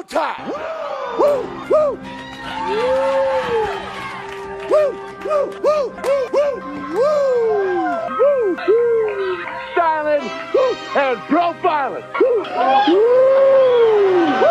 time. Woo, woo. Woo, woo, woo, woo, woo, woo, woo. Styling and profiling. Woo, woo, woo.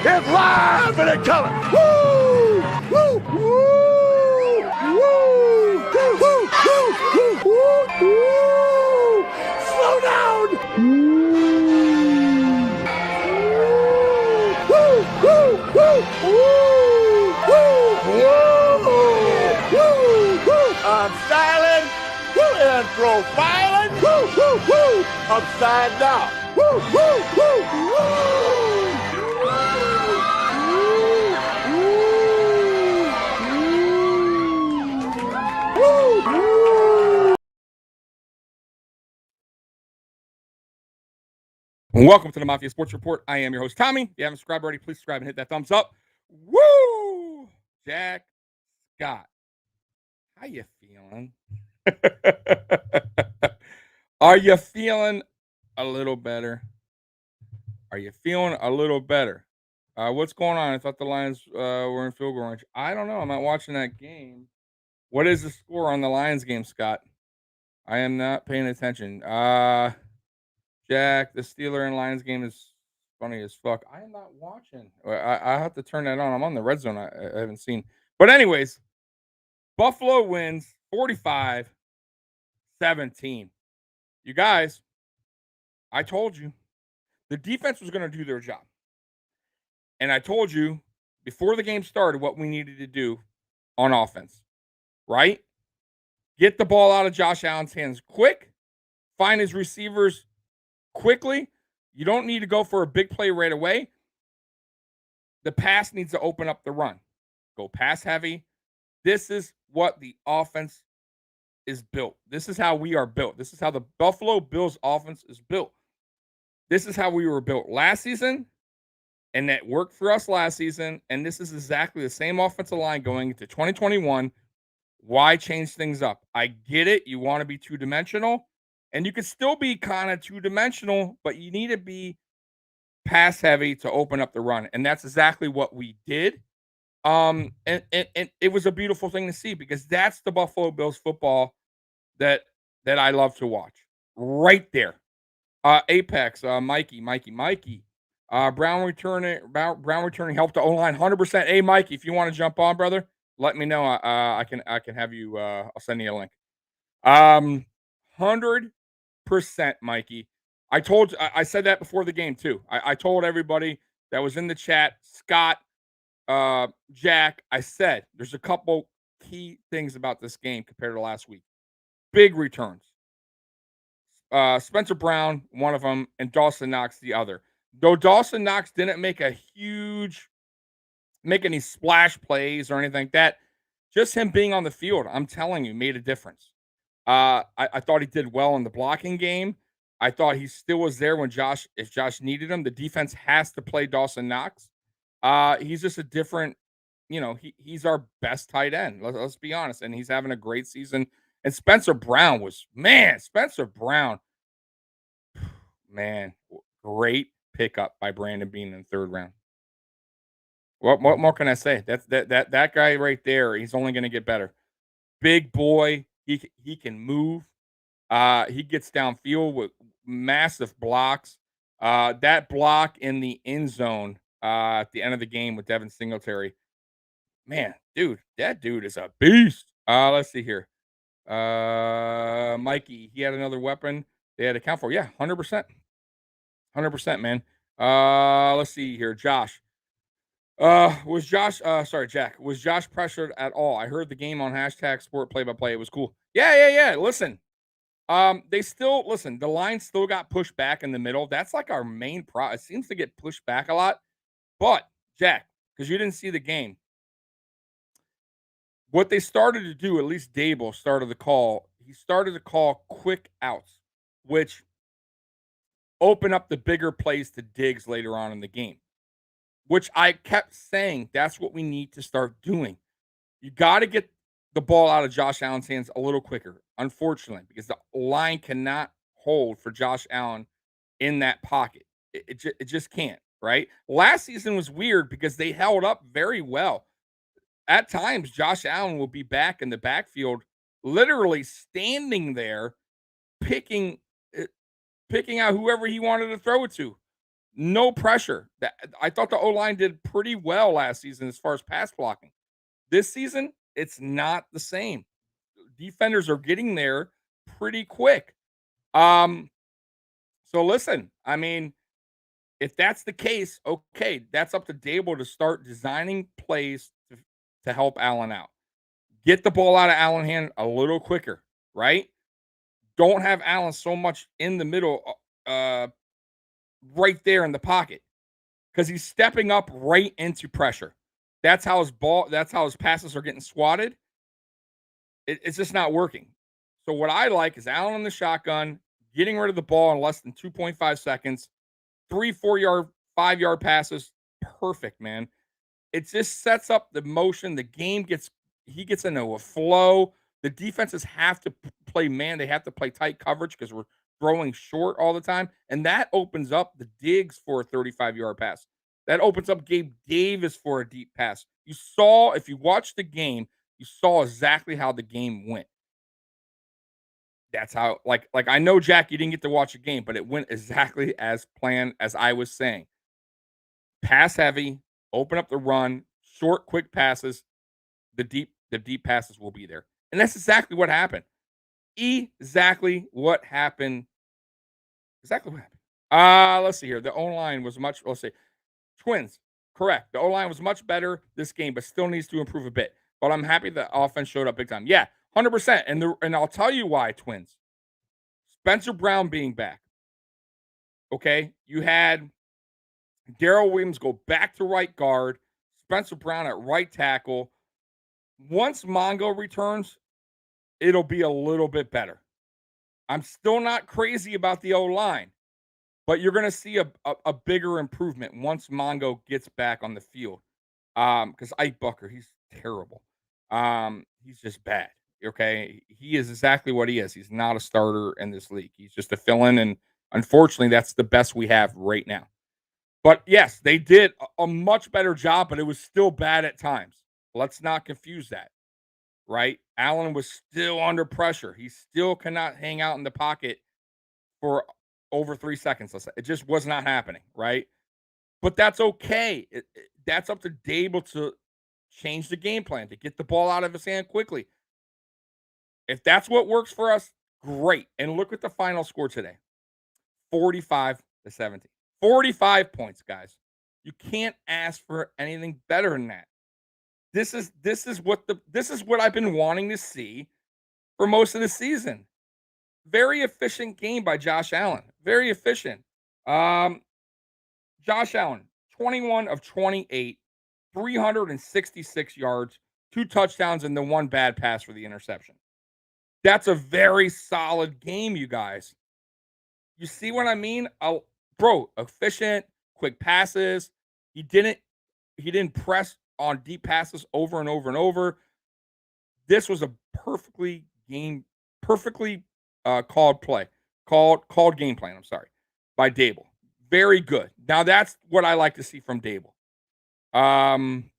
It's live and it's coming. Woo! Woo! Woo! Woo! Woo! Woo! Woo! Woo! Slow down. Woo! Woo! Woo! Woo! Woo! Woo! Woo! I'm styling and profiling. Woo! Woo! Woo! Upside down. Woo! Woo! Woo! Woo! Welcome to the Mafia Sports Report. I am your host, Tommy. If you haven't subscribed already, please subscribe and hit that thumbs up. Woo! Jack Scott. How you feeling? Are you feeling a little better? Are you feeling a little better? What's going on? I thought the Lions were in field goal range. I don't know. I'm not watching that game. What is the score on the Lions game, Scott? I am not paying attention. Jack, the Steeler and Lions game is funny as fuck. I am not watching. I have to turn that on. I'm on the red zone. I haven't seen. But anyways, Buffalo wins 45-17. You guys, I told you the defense was going to do their job. And I told you before the game started what we needed to do on offense, right? Get the ball out of Josh Allen's hands quick, find his receivers quickly. You don't need to go for a big play right away. The pass needs to open up the run. Go pass heavy. This is what the offense is built. This is how we are built. This is how the Buffalo Bills offense is built. This is how we were built last season, and that worked for us last season, and this is exactly the same offensive line going into 2021. Why change things up? I get it. You want to be two-dimensional. And you can still be kind of two-dimensional, but you need to be pass heavy to open up the run. And that's exactly what we did. And it was a beautiful thing to see because that's the Buffalo Bills football that I love to watch. Right there. Apex, Mikey. Brown returning help to O-line 100%. Hey, Mikey, if you want to jump on, brother, let me know. I can have you. I'll send you a link. 100%, Mikey. I said that before the game too. I told everybody that was in the chat, Scott, Jack, I said there's a couple key things about this game compared to last week. Big returns. Spencer Brown, one of them, and Dawson Knox, the other. Though Dawson Knox didn't make any splash plays or anything like that, just him being on the field, I'm telling you, made a difference. I thought he did well in the blocking game. I thought he still was there when if Josh needed him. The defense has to play Dawson Knox. He's just a different, he's our best tight end. Let's be honest. And he's having a great season. And Spencer Brown great pickup by Brandon Beane in the third round. What more can I say? That guy right there, he's only going to get better. Big boy. He can move. He gets downfield with massive blocks. That block in the end zone at the end of the game with Devin Singletary. Man, dude, that dude is a beast. Let's see here. Mikey, he had another weapon they had to count for. Yeah, 100%. 100%, man. Let's see here. Josh. Jack, was Josh pressured at all? I heard the game on #sport play-by-play. It was cool. Yeah. Listen, the line still got pushed back in the middle. That's like our main problem. It seems to get pushed back a lot. But, Jack, because you didn't see the game, what they started to do, at least Dable started the call. He started to call quick outs, which open up the bigger plays to Diggs later on in the game, which I kept saying that's what we need to start doing. You got to get the ball out of Josh Allen's hands a little quicker, unfortunately, because the line cannot hold for Josh Allen in that pocket. It just can't, right? Last season was weird because they held up very well. At times, Josh Allen will be back in the backfield, literally standing there, picking picking out whoever he wanted to throw it to. No pressure. I thought the O-line did pretty well last season as far as pass blocking. This season, it's not the same. Defenders are getting there pretty quick. So listen, I mean, if that's the case, okay, that's up to Dable to start designing plays to help Allen out. Get the ball out of Allen's hand a little quicker, right? Don't have Allen so much in the middle, right there in the pocket, because he's stepping up right into pressure. That's how his passes are getting swatted. It's just not working. So what I like is Allen in the shotgun, getting rid of the ball in less than 2.5 seconds, 3, 4 yard, 5 yard passes. Perfect, man. It just sets up the motion. The game he gets into a flow. The defenses have to play man. They have to play tight coverage because we're throwing short all the time. And that opens up the Diggs for a 35-yard pass. That opens up Gabe Davis for a deep pass. You saw, if you watched the game, you saw exactly how the game went. That's how, like I know, Jack, you didn't get to watch the game, but it went exactly as planned, as I was saying. Pass heavy, open up the run, short, quick passes. The deep passes will be there. And that's exactly what happened. Exactly what happened. Let's see here. The O-line was let's see. Twins, correct. The O-line was much better this game, but still needs to improve a bit. But I'm happy the offense showed up big time. Yeah, 100%. And I'll tell you why, Twins. Spencer Brown being back. Okay, you had Darrell Williams go back to right guard, Spencer Brown at right tackle. Once Mongo returns, it'll be a little bit better. I'm still not crazy about the O-line, but you're going to see a bigger improvement once Mongo gets back on the field. Because Ike Bucker, he's terrible. He's just bad. Okay, he is exactly what he is. He's not a starter in this league. He's just a fill-in, and unfortunately, that's the best we have right now. But yes, they did a much better job, but it was still bad at times. Let's not confuse that, right? Allen was still under pressure. He still cannot hang out in the pocket for over 3 seconds. It just was not happening, right? But that's okay. That's up to Dable to change the game plan, to get the ball out of his hand quickly. If that's what works for us, great. And look at the final score today. 45-17. 45 points, guys. You can't ask for anything better than that. This is what I've been wanting to see for most of the season. Very efficient game by Josh Allen. Very efficient. Josh Allen, 21 of 28, 366 yards, 2 touchdowns, and the 1 bad pass for the interception. That's a very solid game, you guys. You see what I mean? Bro, efficient, quick passes. He didn't press on deep passes over and over and over. This was a perfectly called play, called game plan. I'm sorry, by Dable. Very good. Now that's what I like to see from Dable. 1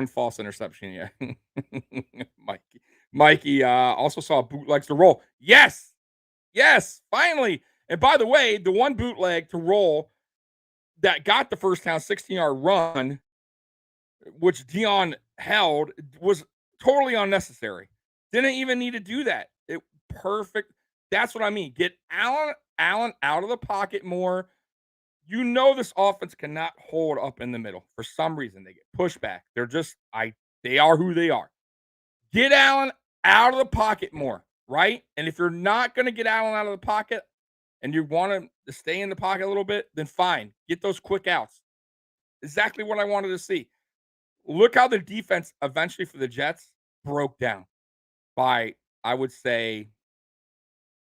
false interception, yeah. Mikey also saw bootlegs to roll. Yes, finally. And by the way, the 1 bootleg to roll that got the first down 16-yard run, which Dion held, was totally unnecessary. Didn't even need to do that. Perfect. That's what I mean. Get Allen out of the pocket more. You know this offense cannot hold up in the middle. For some reason, they get pushed back. They are who they are. Get Allen out of the pocket more, right? And if you're not going to get Allen out of the pocket and you want him to stay in the pocket a little bit, then fine. Get those quick outs. Exactly what I wanted to see. Look how the defense eventually for the Jets broke down by, I would say,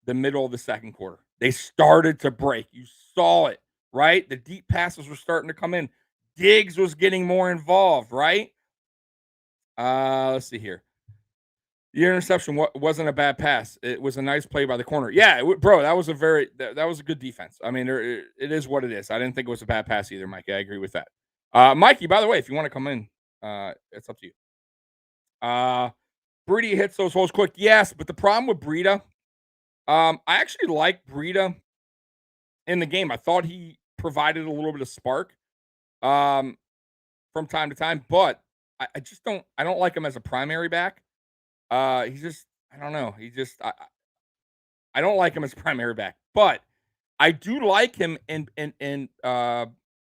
the middle of the second quarter. They started to break. You saw it, right? The deep passes were starting to come in. Diggs was getting more involved, right? Let's see here. The interception wasn't a bad pass. It was a nice play by the corner. Yeah, bro, that was that was a good defense. I mean, it is what it is. I didn't think it was a bad pass either, Mikey. I agree with that. Mikey, by the way, if you want to come in, it's up to you. Breida hits those holes quick. Yes, but the problem with Breida, I actually like Breida in the game. I thought he provided a little bit of spark from time to time, but I just don't like him as a primary back. He's just I don't know. I don't like him as primary back, but I do like him in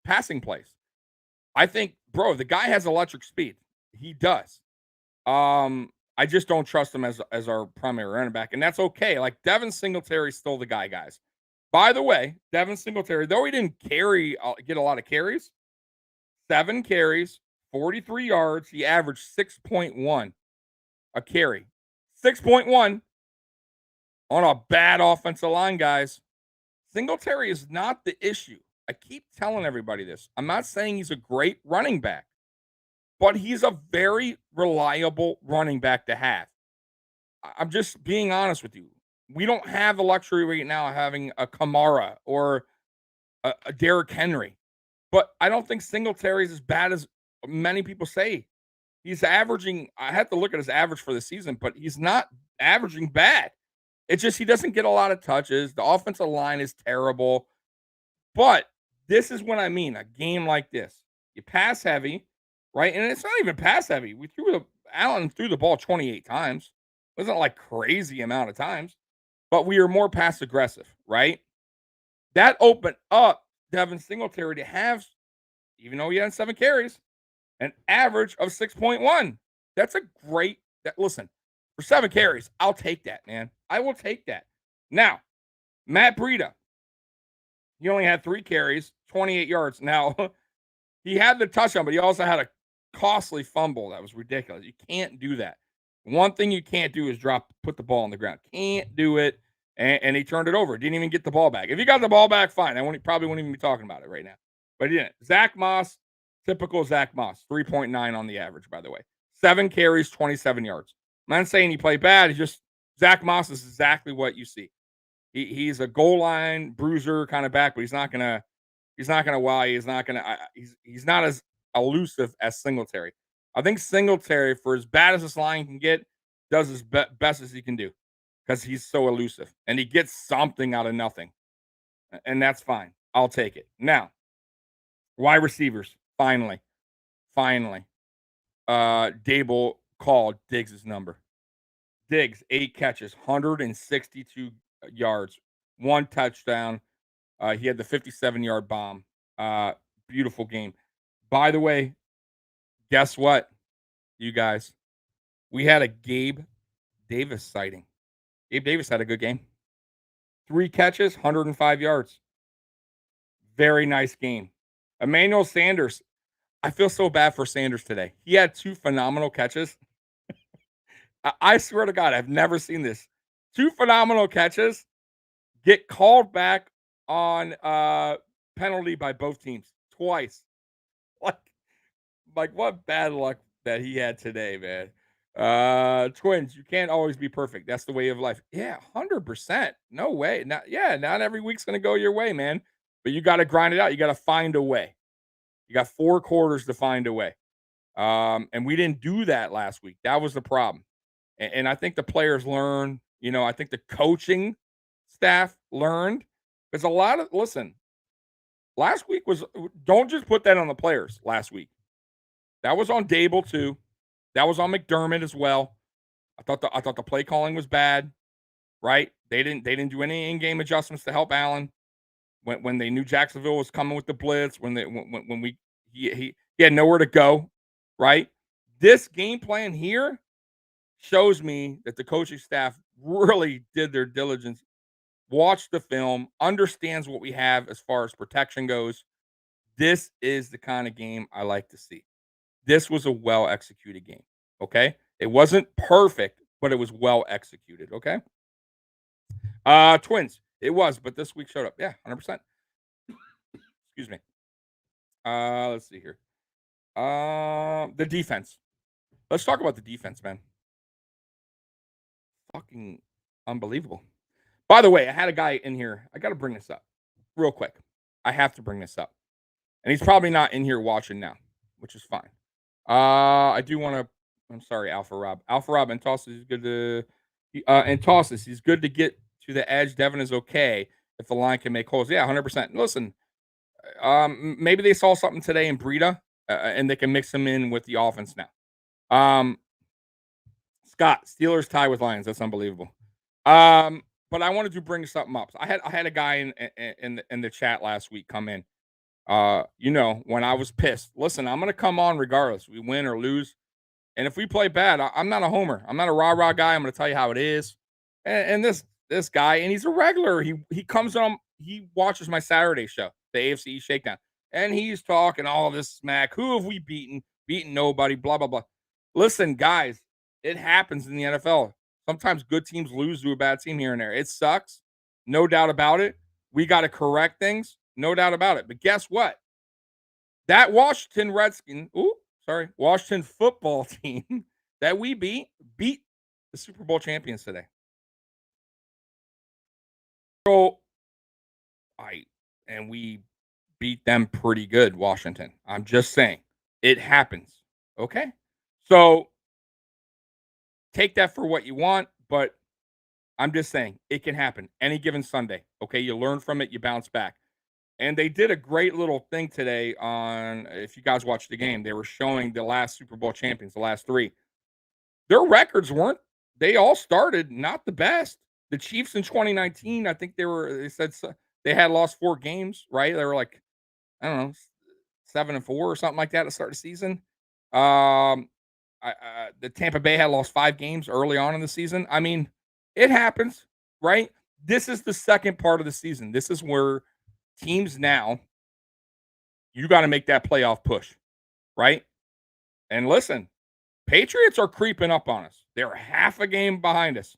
passing plays. I think, bro, the guy has electric speed. He does. I just don't trust him as our primary running back, and that's okay. Like Devin Singletary's still the guy, guys. By the way, Devin Singletary, though he didn't get a lot of carries, 7 carries, 43 yards. He averaged 6.1 a carry. 6.1 on a bad offensive line, guys. Singletary is not the issue. I keep telling everybody this. I'm not saying he's a great running back, but he's a very reliable running back to have. I'm just being honest with you. We don't have the luxury right now of having a Kamara or a Derrick Henry, but I don't think Singletary is as bad as many people say. He's averaging, I have to look at his average for the season, but he's not averaging bad. It's just he doesn't get a lot of touches. The offensive line is terrible. But this is what I mean. A game like this, you pass heavy, right? And it's not even pass heavy. Allen threw the ball 28 times. It wasn't like crazy amount of times, but we are more pass aggressive, right? That opened up Devin Singletary to have, even though he had 7 carries, an average of 6.1. That's a great, listen, for 7 carries, I'll take that, man. I will take that. Now, Matt Breida, he only had 3 carries, 28 yards. Now, he had the touchdown, but he also had a costly fumble that was ridiculous. You can't do that. One thing you can't do is put the ball on the ground. Can't do it. And he turned it over. Didn't even get the ball back. If he got the ball back, fine. Probably wouldn't even be talking about it right now. But he didn't. Zach Moss, typical Zach Moss, 3.9 on the average, by the way. 7 carries, 27 yards. I'm not saying he played bad. He's just Zach Moss is exactly what you see. He's a goal line bruiser kind of back, but he's not gonna wow you. He's not as elusive as Singletary. I think Singletary, for as bad as this line can get, does as best as he can do because he's so elusive and he gets something out of nothing, and that's fine. I'll take it. Now, wide receivers, finally, Dable called Diggs' number. Diggs, 8 catches, 162 yards, 1 touchdown. He had the 57-yard bomb. Beautiful game. By the way, guess what, you guys? We had a Gabe Davis sighting. Gabe Davis had a good game. 3 catches, 105 yards. Very nice game. Emmanuel Sanders. I feel so bad for Sanders today. He had 2 phenomenal catches. I swear to God, I've never seen this. 2 phenomenal catches get called back on penalty by both teams twice. Like what bad luck that he had today, man. Twins, you can't always be perfect. That's the way of life. Yeah, 100%. No way. Not every week's gonna go your way, man. But you got to grind it out. You got to find a way. You got 4 quarters to find a way. And we didn't do that last week. That was the problem. And I think the players learn. I think the coaching staff learned. Because last week don't just put that on the players last week. That was on Dable too. That was on McDermott as well. I thought the play calling was bad, right? They didn't do any in-game adjustments to help Allen when they knew Jacksonville was coming with the blitz, he had nowhere to go, right? This game plan here shows me that the coaching staff really did their diligence, watched the film, understands what we have as far as protection goes. This is the kind of game I like to see. This was a well-executed game, okay? It wasn't perfect, but it was well-executed, okay? Twins, It was, but this week showed up. Yeah, 100%. Excuse me. Let's see here. The defense. Let's talk about the defense, man. Fucking unbelievable. By the way, I had a guy in here. I got to bring this up real quick. I have to bring this up. And he's probably not in here watching now, which is fine. I do want to. I'm sorry, Alpha Rob. Alpha Rob and tosses is good to. And tosses, he's good to get to the edge. Devin is okay if the line can make holes. Yeah, 100%. Listen, maybe they saw something today in Breida, and they can mix him in with the offense now. Scott, Steelers tie with Lions. That's unbelievable. But I wanted to bring something up. I had a guy in the chat last week come in. When I was pissed. Listen, I'm gonna come on regardless. We win or lose. And if we play bad, I'm not a homer. I'm not a rah-rah guy. I'm gonna tell you how it is. And this guy, and he's a regular. He comes on, he watches my Saturday show, the AFC Shakedown. And he's talking all this smack. Who have we beaten? Beaten nobody, blah, blah, blah. Listen, guys, it happens in the NFL. Sometimes good teams lose to a bad team here and there. It sucks. No doubt about it. We got to correct things. No doubt about it. But guess what? That Washington football team that we beat the Super Bowl champions today. So we beat them pretty good, Washington. I'm just saying. It happens. Okay? So take that for what you want, but I'm just saying it can happen any given Sunday. Okay? You learn from it, you bounce back. And they did a great little thing today on, if you guys watched the game, they were showing the last Super Bowl champions, the last three. Their records they all started not the best. The Chiefs in 2019, I think they said they had lost 4 games, right? They were like, I don't know, 7-4 or something like that to start the season. The Tampa Bay had lost 5 games early on in the season. I mean, it happens, right? This is the second part of the season. This is where teams now, you got to make that playoff push, right? And listen, Patriots are creeping up on us. They're half a game behind us.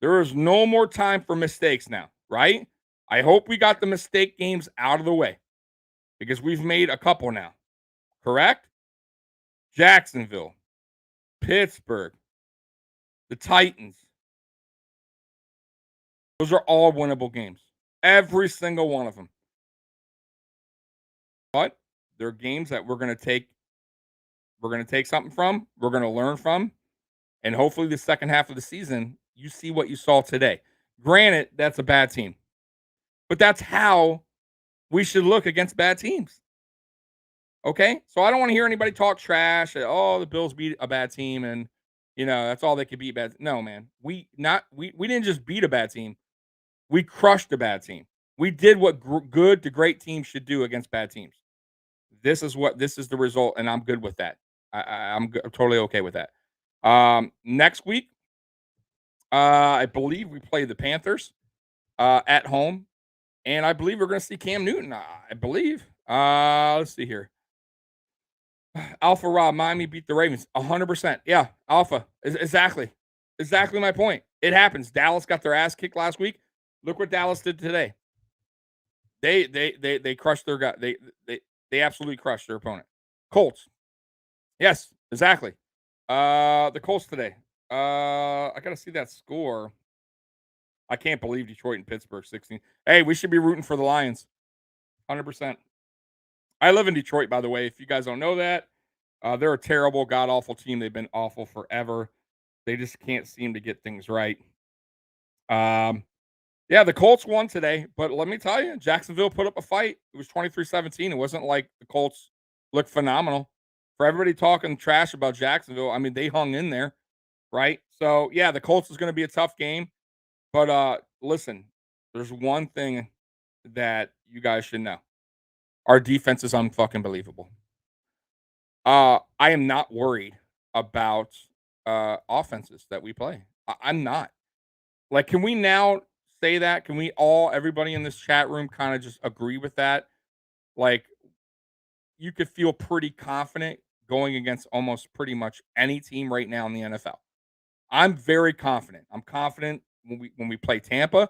There is no more time for mistakes now, right? I hope we got the mistake games out of the way because we've made a couple now, correct? Jacksonville, Pittsburgh, the Titans. Those are all winnable games. Every single one of them. But they're games that we're going to take something from, we're going to learn from, and hopefully the second half of the season, you see what you saw today. Granted, that's a bad team. But that's how we should look against bad teams. Okay? So I don't want to hear anybody talk trash. Oh, the Bills beat a bad team and that's all they could beat bad. No, man. We didn't just beat a bad team. We crushed a bad team. We did what good to great teams should do against bad teams. This is the result, and I'm good with that. I'm totally okay with that. Next week, I believe we play the Panthers at home, and I believe we're going to see Cam Newton. I believe. Let's see here. Alpha Rob, Miami beat the Ravens 100%. Yeah, Alpha, exactly my point. It happens. Dallas got their ass kicked last week. Look what Dallas did today. They crushed their guy. They absolutely crushed their opponent. Colts. Yes, exactly. The Colts today. I got to see that score. I can't believe Detroit and Pittsburgh 16. Hey, we should be rooting for the Lions. 100%. I live in Detroit, by the way. If you guys don't know that, they're a terrible, god-awful team. They've been awful forever. They just can't seem to get things right. Yeah, the Colts won today, but let me tell you, Jacksonville put up a fight. It was 23-17. It wasn't like the Colts looked phenomenal. For everybody talking trash about Jacksonville, I mean, they hung in there, right? So, yeah, the Colts is going to be a tough game. But listen, there's one thing that you guys should know. Our defense is unfucking believable. I am not worried about offenses that we play. I'm not. Like, can we now say that? Can we everybody in this chat room kind of just agree with that? Like, you could feel pretty confident going against almost pretty much any team right now in the NFL. I'm very confident. I'm confident when we play Tampa.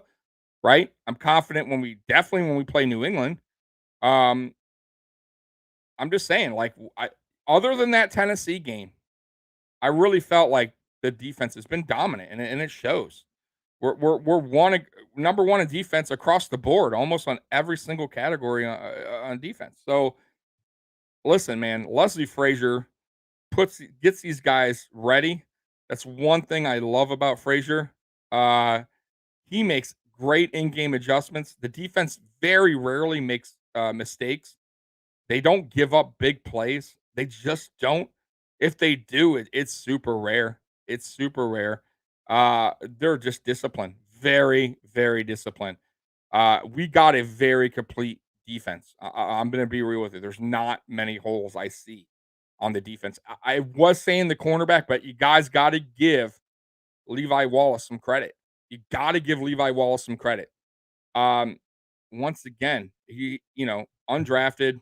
right? I'm confident when we play New England. Um, I'm just saying, like, other than that Tennessee game, I really felt like the defense has been dominant, and it shows. We're number one in defense across the board, almost on every single category on defense. So listen, man, Leslie Frazier gets these guys ready. That's one thing I love about Frazier. He makes great in-game adjustments. The defense very rarely makes mistakes. They don't give up big plays. They just don't. If they do, it's super rare. It's super rare. They're just disciplined. Very, very disciplined. We got a very complete defense. I'm going to be real with you. There's not many holes I see on the defense. I was saying the cornerback, but you guys got to give Levi Wallace some credit. You got to give Levi Wallace some credit. Once again, he, undrafted,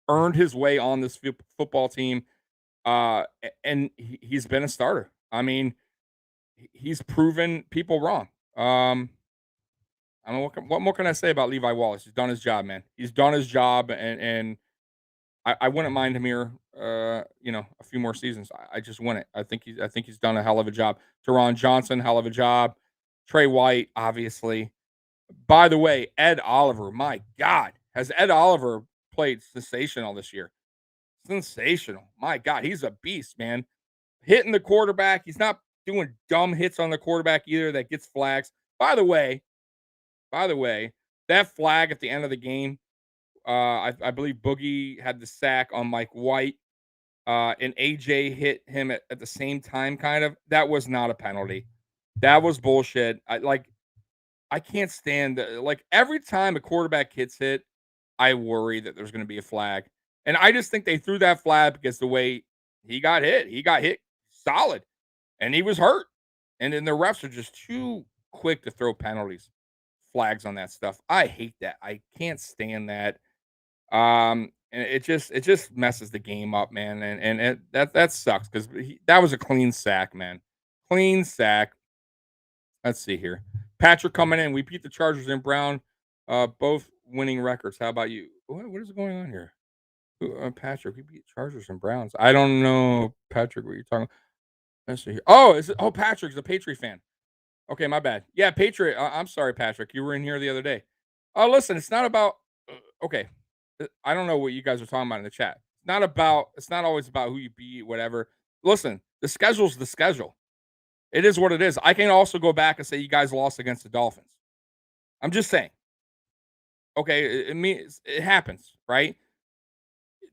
earned his way on this football team, and he's been a starter. I mean, he's proven people wrong. I mean, what more can I say about Levi Wallace? He's done his job, man. He's done his job, and I wouldn't mind him here. A few more seasons. I just wouldn't. I think he's done a hell of a job. Teron Johnson, hell of a job. Trey White, obviously. By the way, Ed Oliver, my God, has Ed Oliver played sensational this year? Sensational. My God, he's a beast, man. Hitting the quarterback. He's not doing dumb hits on the quarterback either that gets flags. By the way, that flag at the end of the game, I believe Boogie had the sack on Mike White, and AJ hit him at the same time, kind of. That was not a penalty. That was bullshit. I can't stand every time a quarterback hits hit, I worry that there's going to be a flag. And I just think they threw that flag because the way he got hit solid, and he was hurt. And then the refs are just too quick to throw flags on that stuff. I hate that. I can't stand that. And it just messes the game up, man. And that sucks because that was a clean sack, man. Clean sack. Let's see here. Patrick coming in. We beat the Chargers and Brown, both winning records. How about you? What is going on here? Patrick, we beat Chargers and Browns. I don't know, Patrick. What are you talking? Let's see here. Oh, Patrick's a Patriot fan. Okay, my bad. Yeah, Patriot. I'm sorry, Patrick. You were in here the other day. Oh, listen, it's not about. Okay, I don't know what you guys are talking about in the chat. It's not always about who you beat, whatever. Listen, the schedule's the schedule. It is what it is. I can also go back and say you guys lost against the Dolphins. I'm just saying. Okay, it means it happens, right?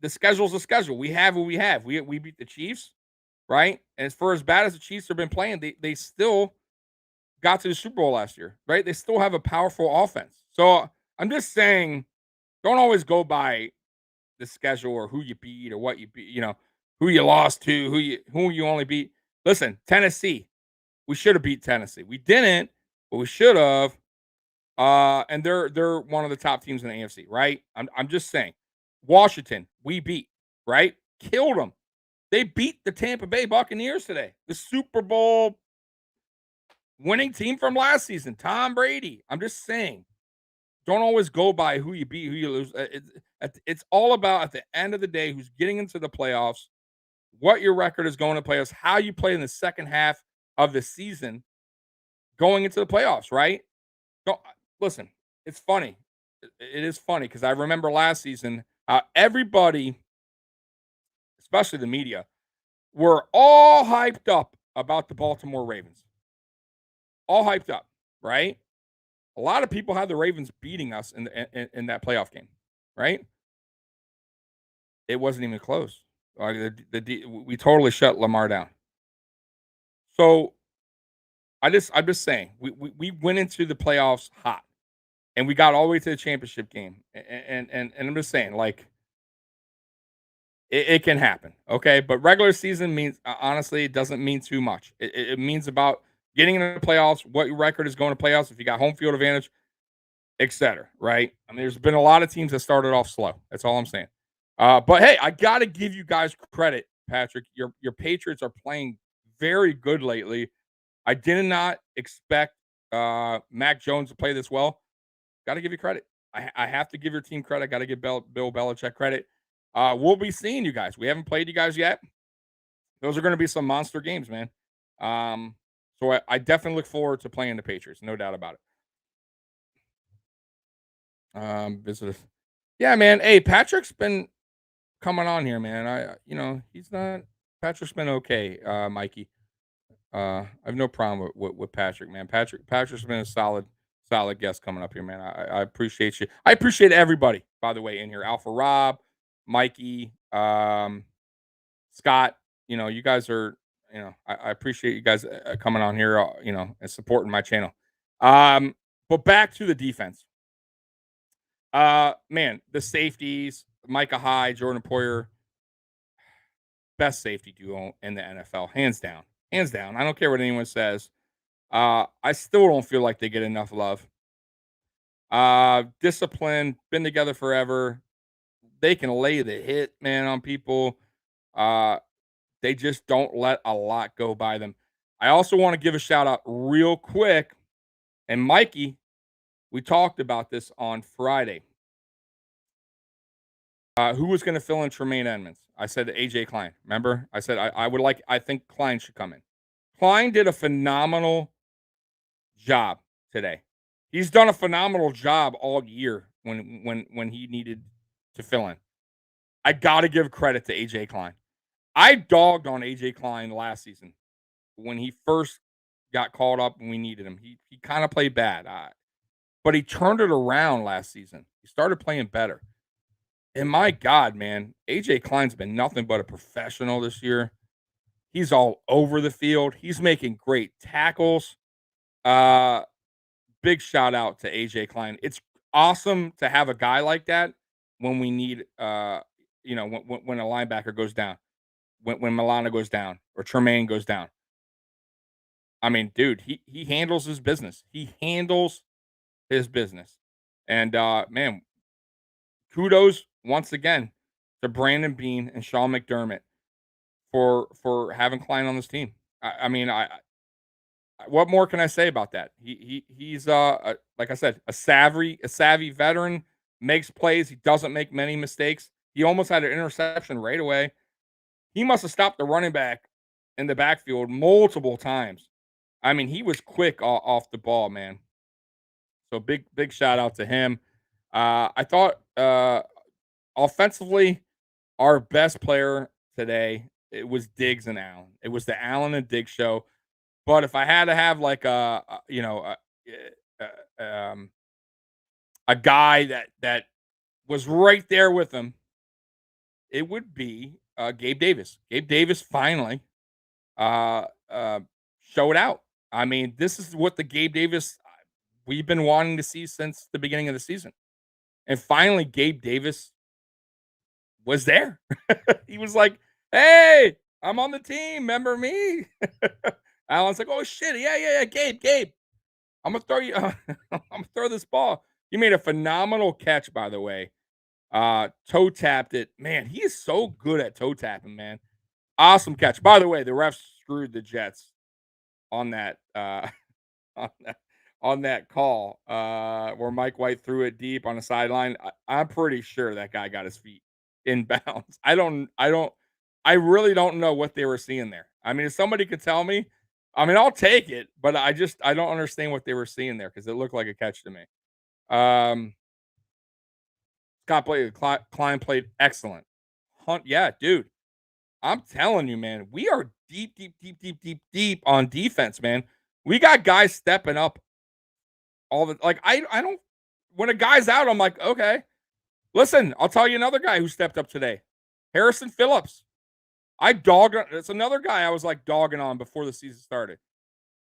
The schedule's the schedule. We have what we have. We beat the Chiefs, right? And for as bad as the Chiefs have been playing, they still got to the Super Bowl last year, right? They still have a powerful offense. So I'm just saying, don't always go by the schedule or who you beat or what you beat, who you lost to, who you only beat. Listen, Tennessee, we should have beat Tennessee. We didn't, but we should have. And they're one of the top teams in the AFC, right? I'm just saying. Washington, we beat, right? Killed them. They beat the Tampa Bay Buccaneers today. The Super Bowl winning team from last season, Tom Brady. I'm just saying, don't always go by who you beat, who you lose. It's all about, at the end of the day, who's getting into the playoffs, what your record is going to playoffs, how you play in the second half of the season going into the playoffs, right? Listen, it's funny. It is funny because I remember last season, everybody, especially the media, were all hyped up about the Baltimore Ravens. All hyped up, right? A lot of people had the Ravens beating us in that playoff game, right? It wasn't even close. We totally shut Lamar down. So I'm just saying, we went into the playoffs hot, and we got all the way to the championship game, and I'm just saying, it can happen, okay? But regular season means, honestly, it doesn't mean too much. It means about getting into the playoffs, what your record is going to playoffs, if you got home field advantage, etc. Right? I mean, there's been a lot of teams that started off slow. That's all I'm saying. But hey, I got to give you guys credit, Patrick. Your Patriots are playing very good lately. I did not expect Mac Jones to play this well, got to give you credit. I have to give your team credit. Got to give Bill Belichick credit. We'll be seeing you guys. We haven't played you guys yet. Those are going to be some monster games, man. So I definitely look forward to playing the Patriots. No doubt about it. Visited. Yeah, man. Hey, Patrick's been coming on here, man. He's not. Patrick's been okay, Mikey. I have no problem with Patrick, man. Patrick's been a solid guest coming up here, man. I appreciate you. I appreciate everybody, by the way, in here. Alpha Rob, Mikey, Scott. You guys are. I appreciate you guys coming on here. And supporting my channel. But back to the defense. Man, the safeties, Micah Hyde, Jordan Poyer, best safety duo in the NFL, hands down. Hands down. I don't care what anyone says. I still don't feel like they get enough love. Discipline, been together forever. They can lay the hit, man, on people. They just don't let a lot go by them. I also want to give a shout out real quick. And Mikey, we talked about this on Friday. Who was going to fill in Tremaine Edmonds? I said AJ Klein. Remember? I said I think Klein should come in. Klein did a phenomenal job today. He's done a phenomenal job all year when he needed to fill in. I got to give credit to AJ Klein. I dogged on AJ Klein last season when he first got called up and we needed him. He kind of played bad, but he turned it around last season. He started playing better. And my God, man, AJ Klein's been nothing but a professional this year. He's all over the field. He's making great tackles. Big shout out to AJ Klein. It's awesome to have a guy like that when we need, when a linebacker goes down, when Milano goes down or Tremaine goes down. I mean, dude, he handles his business. He handles his business. And man, kudos once again to Brandon Beane and Sean McDermott for having Klein on this team. I mean, what more can I say about that? He's like I said, a savvy veteran, makes plays. He doesn't make many mistakes. He almost had an interception right away. He must have stopped the running back in the backfield multiple times. I mean, he was quick off the ball, man. So big shout out to him. I thought offensively, our best player today, it was Diggs and Allen. It was the Allen and Diggs show. But if I had to have like a guy that was right there with him, it would be Gabe Davis. Gabe Davis finally showed out. I mean, this is what the Gabe Davis we've been wanting to see since the beginning of the season. And finally, Gabe Davis was there. He was like, "Hey, I'm on the team. Remember me?" Alan's like, "Oh shit, yeah, Gabe. I'm gonna throw you. I'm gonna throw this ball." You made a phenomenal catch, by the way. Toe tapped it. Man, he is so good at toe tapping, man. Awesome catch. By the way, the refs screwed the Jets on that on that call where Mike White threw it deep on the sideline. I'm pretty sure that guy got his feet in bounds. I really don't know what they were seeing there. I mean, if somebody could tell me, I mean, I'll take it, but I don't understand what they were seeing there because it looked like a catch to me. Klein played excellent. Yeah, dude. I'm telling you, man, we are deep on defense, man. We got guys stepping up all the I don't when a guy's out, I'm like, okay. Listen, I'll tell you another guy who stepped up today. Harrison Phillips. It's another guy I was like dogging on before the season started.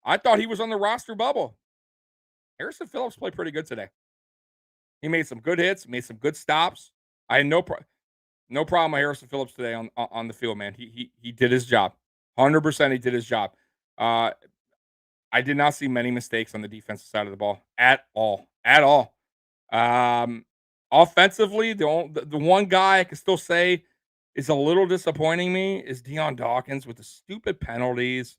I thought he was on the roster bubble. Harrison Phillips played pretty good today. He made some good hits, made some good stops. I had no problem with Harrison Phillips today on the field, man. He did his job. 100% he did his job. I did not see many mistakes on the defensive side of the ball at all. Offensively, the one guy I can still say is a little disappointing me is Deion Dawkins with the stupid penalties.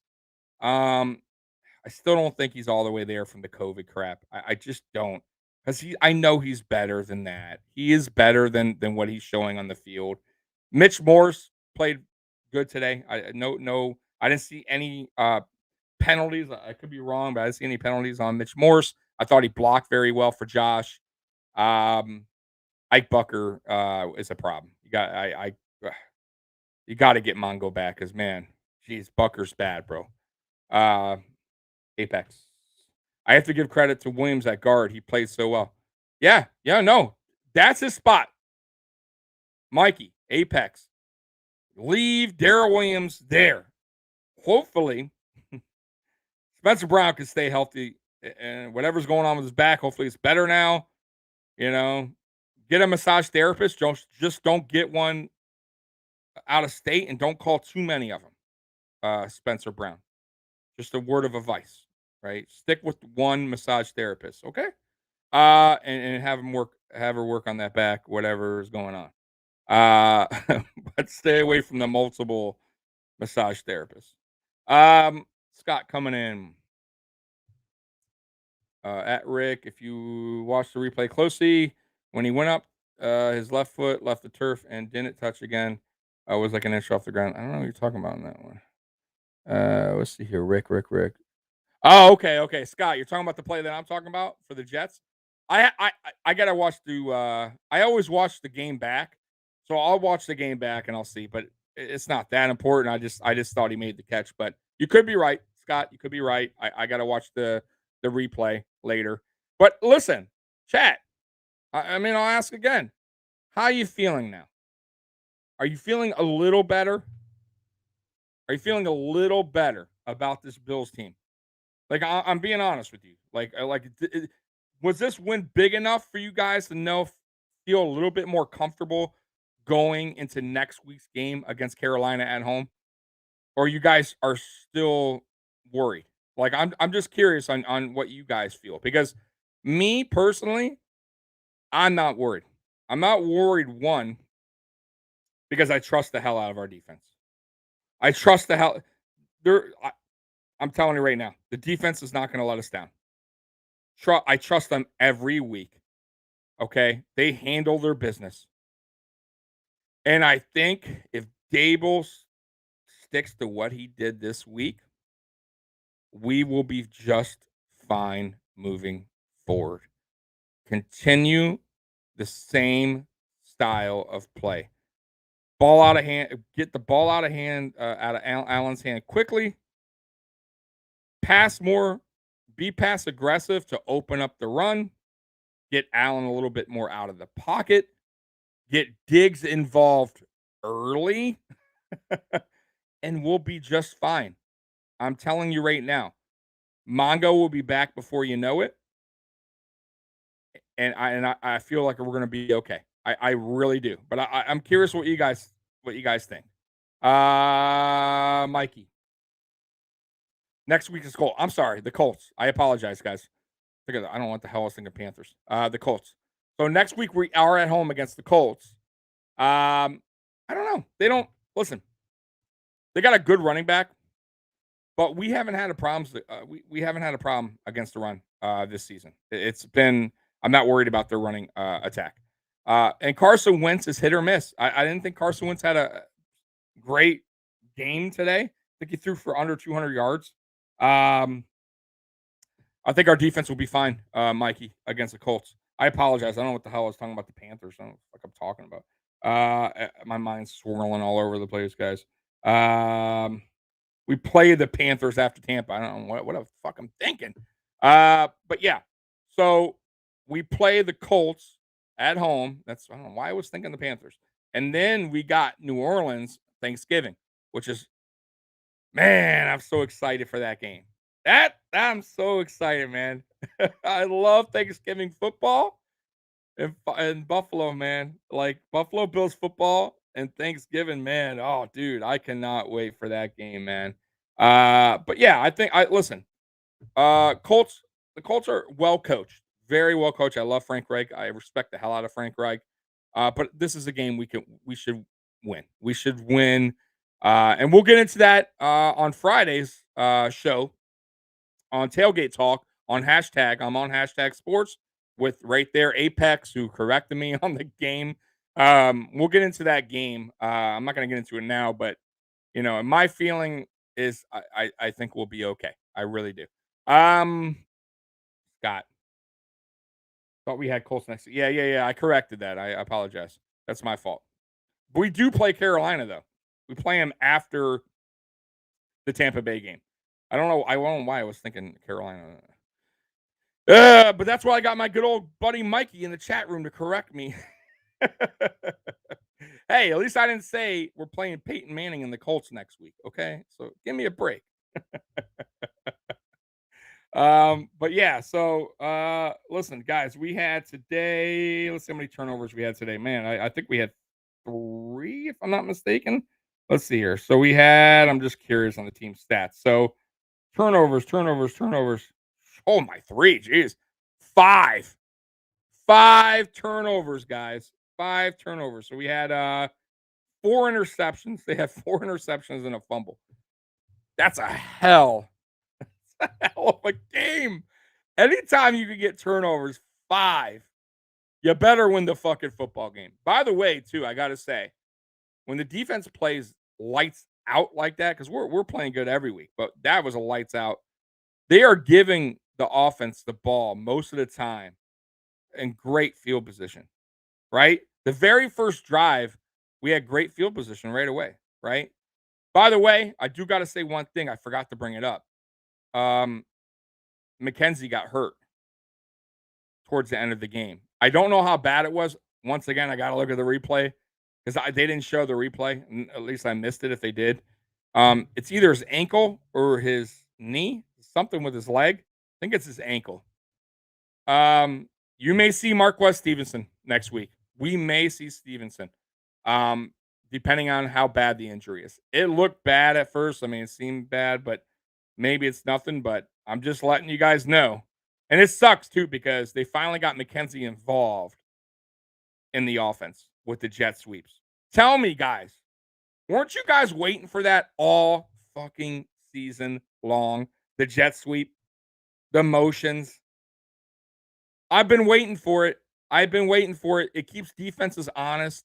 I still don't think he's all the way there from the COVID crap. I just don't, because I know he's better than that. He is better than what he's showing on the field. Mitch Morse played good today. No, I didn't see any penalties. I could be wrong, but I didn't see any penalties on Mitch Morse. I thought he blocked very well for Josh. Ike Bucker is a problem. You got to get Mongo back, because man, geez, Bucker's bad, bro. Apex. I have to give credit to Williams at guard. He played so well. Yeah, no, that's his spot. Mikey, Apex. Leave Darrell Williams there. Hopefully, Spencer Brown can stay healthy, and whatever's going on with his back, hopefully it's better now. Get a massage therapist. Just don't get one out of state, and don't call too many of them. Spencer Brown. Just a word of advice, right? Stick with one massage therapist, okay? And have her work on that back, whatever is going on. But stay away from the multiple massage therapists. Scott coming in. At Rick, if you watch the replay closely, when he went up, his left foot left the turf and didn't touch again. Was like an inch off the ground. I don't know what you're talking about in that one. Let's see here. Rick. Oh, okay. Scott, you're talking about the play that I'm talking about for the Jets. I gotta watch I always watch the game back, so I'll watch the game back and I'll see. But it's not that important. I just thought he made the catch. But you could be right, Scott. You could be right. I gotta watch the replay later. But listen, chat. I mean, I'll ask again. How are you feeling now? Are you feeling a little better? Are you feeling a little better about this Bills team? Like, I'm being honest with you. Was this win big enough for you guys to feel a little bit more comfortable going into next week's game against Carolina at home? Or you guys are still worried? Like, I'm just curious on what you guys feel, because me personally, I'm not worried. I'm not worried, one, because I trust the hell out of our defense. I trust the hell. I'm telling you right now, the defense is not going to let us down. I trust them every week. Okay? They handle their business. And I think if Dable sticks to what he did this week, we will be just fine moving forward. Continue the same style of play. Ball out of hand. Get the ball out of Allen's hand quickly. Pass more. Be pass aggressive to open up the run. Get Allen a little bit more out of the pocket. Get Diggs involved early. And we'll be just fine. I'm telling you right now. Mongo will be back before you know it. And I feel like we're going to be okay. I really do. But I'm curious what you guys think. Mikey. Next week is Colts. I'm sorry, the Colts. I apologize, guys. I don't know what the hell I was thinking. Panthers. The Colts. So next week we are at home against the Colts. I don't know. They don't listen. They got a good running back, but we haven't had a problem. We haven't had a problem against the run this season. It's been. I'm not worried about their running attack. And Carson Wentz is hit or miss. I didn't think Carson Wentz had a great game today. I think he threw for under 200 yards. I think our defense will be fine, Mikey, against the Colts. I apologize. I don't know what the hell I was talking about the Panthers. I don't know what I'm talking about. My mind's swirling all over the place, guys. We play the Panthers after Tampa. I don't know what the fuck I'm thinking. But yeah. So we play the Colts at home. I don't know why I was thinking the Panthers. And then we got New Orleans Thanksgiving, which is, man, I'm so excited for that game. I'm so excited, man. I love Thanksgiving football and Buffalo, man. Like Buffalo Bills football and Thanksgiving, man. Oh, dude, I cannot wait for that game, man. But yeah, listen. Colts. The Colts are well coached, very well coached. I love Frank Reich. I respect the hell out of Frank Reich. But this is a game we should win. We should win. And we'll get into that on Friday's show. on Tailgate Talk on hashtag. I'm on hashtag sports with right there Apex, who corrected me on the game. We'll get into that game. I'm not going to get into it now, but my feeling is I think we'll be okay. I really do. Scott, thought we had Colts next. Yeah. I corrected that. I apologize. That's my fault. We do play Carolina though. We play them after the Tampa Bay game. I don't know why I was thinking Carolina. But that's why I got my good old buddy Mikey in the chat room to correct me. Hey, at least I didn't say we're playing Peyton Manning and the Colts next week. Okay, so give me a break. But yeah, so listen, guys, we had today. Let's see how many turnovers we had today. Man, I think we had 3, if I'm not mistaken. Let's see here. So we had. I'm just curious on the team stats. So turnovers. Oh my 3, jeez, 5 turnovers, guys. 5 turnovers. So we had 4 interceptions. They had 4 interceptions and a fumble. That's a hell of a game. Anytime you can get turnovers, 5, you better win the fucking football game. By the way, too, I gotta say, when the defense plays lights out like that, because we're playing good every week, but that was a lights out. They are giving the offense the ball most of the time in great field position, right? The very first drive, we had great field position right away, right? By the way, I do got to say one thing. I forgot to bring it up. McKenzie got hurt towards the end of the game. I don't know how bad it was. Once again, I got to look at the replay because they didn't show the replay. At least I missed it if they did. It's either his ankle or his knee, something with his leg. I think it's his ankle. You may see Marquez Stevenson next week. We may see Stevenson, depending on how bad the injury is. It looked bad at first. I mean, it seemed bad, but maybe it's nothing. But I'm just letting you guys know. And it sucks, too, because they finally got McKenzie involved in the offense with the jet sweeps. Tell me, guys, weren't you guys waiting for that all fucking season long? The jet sweep, the motions. I've been waiting for it. It keeps defenses honest.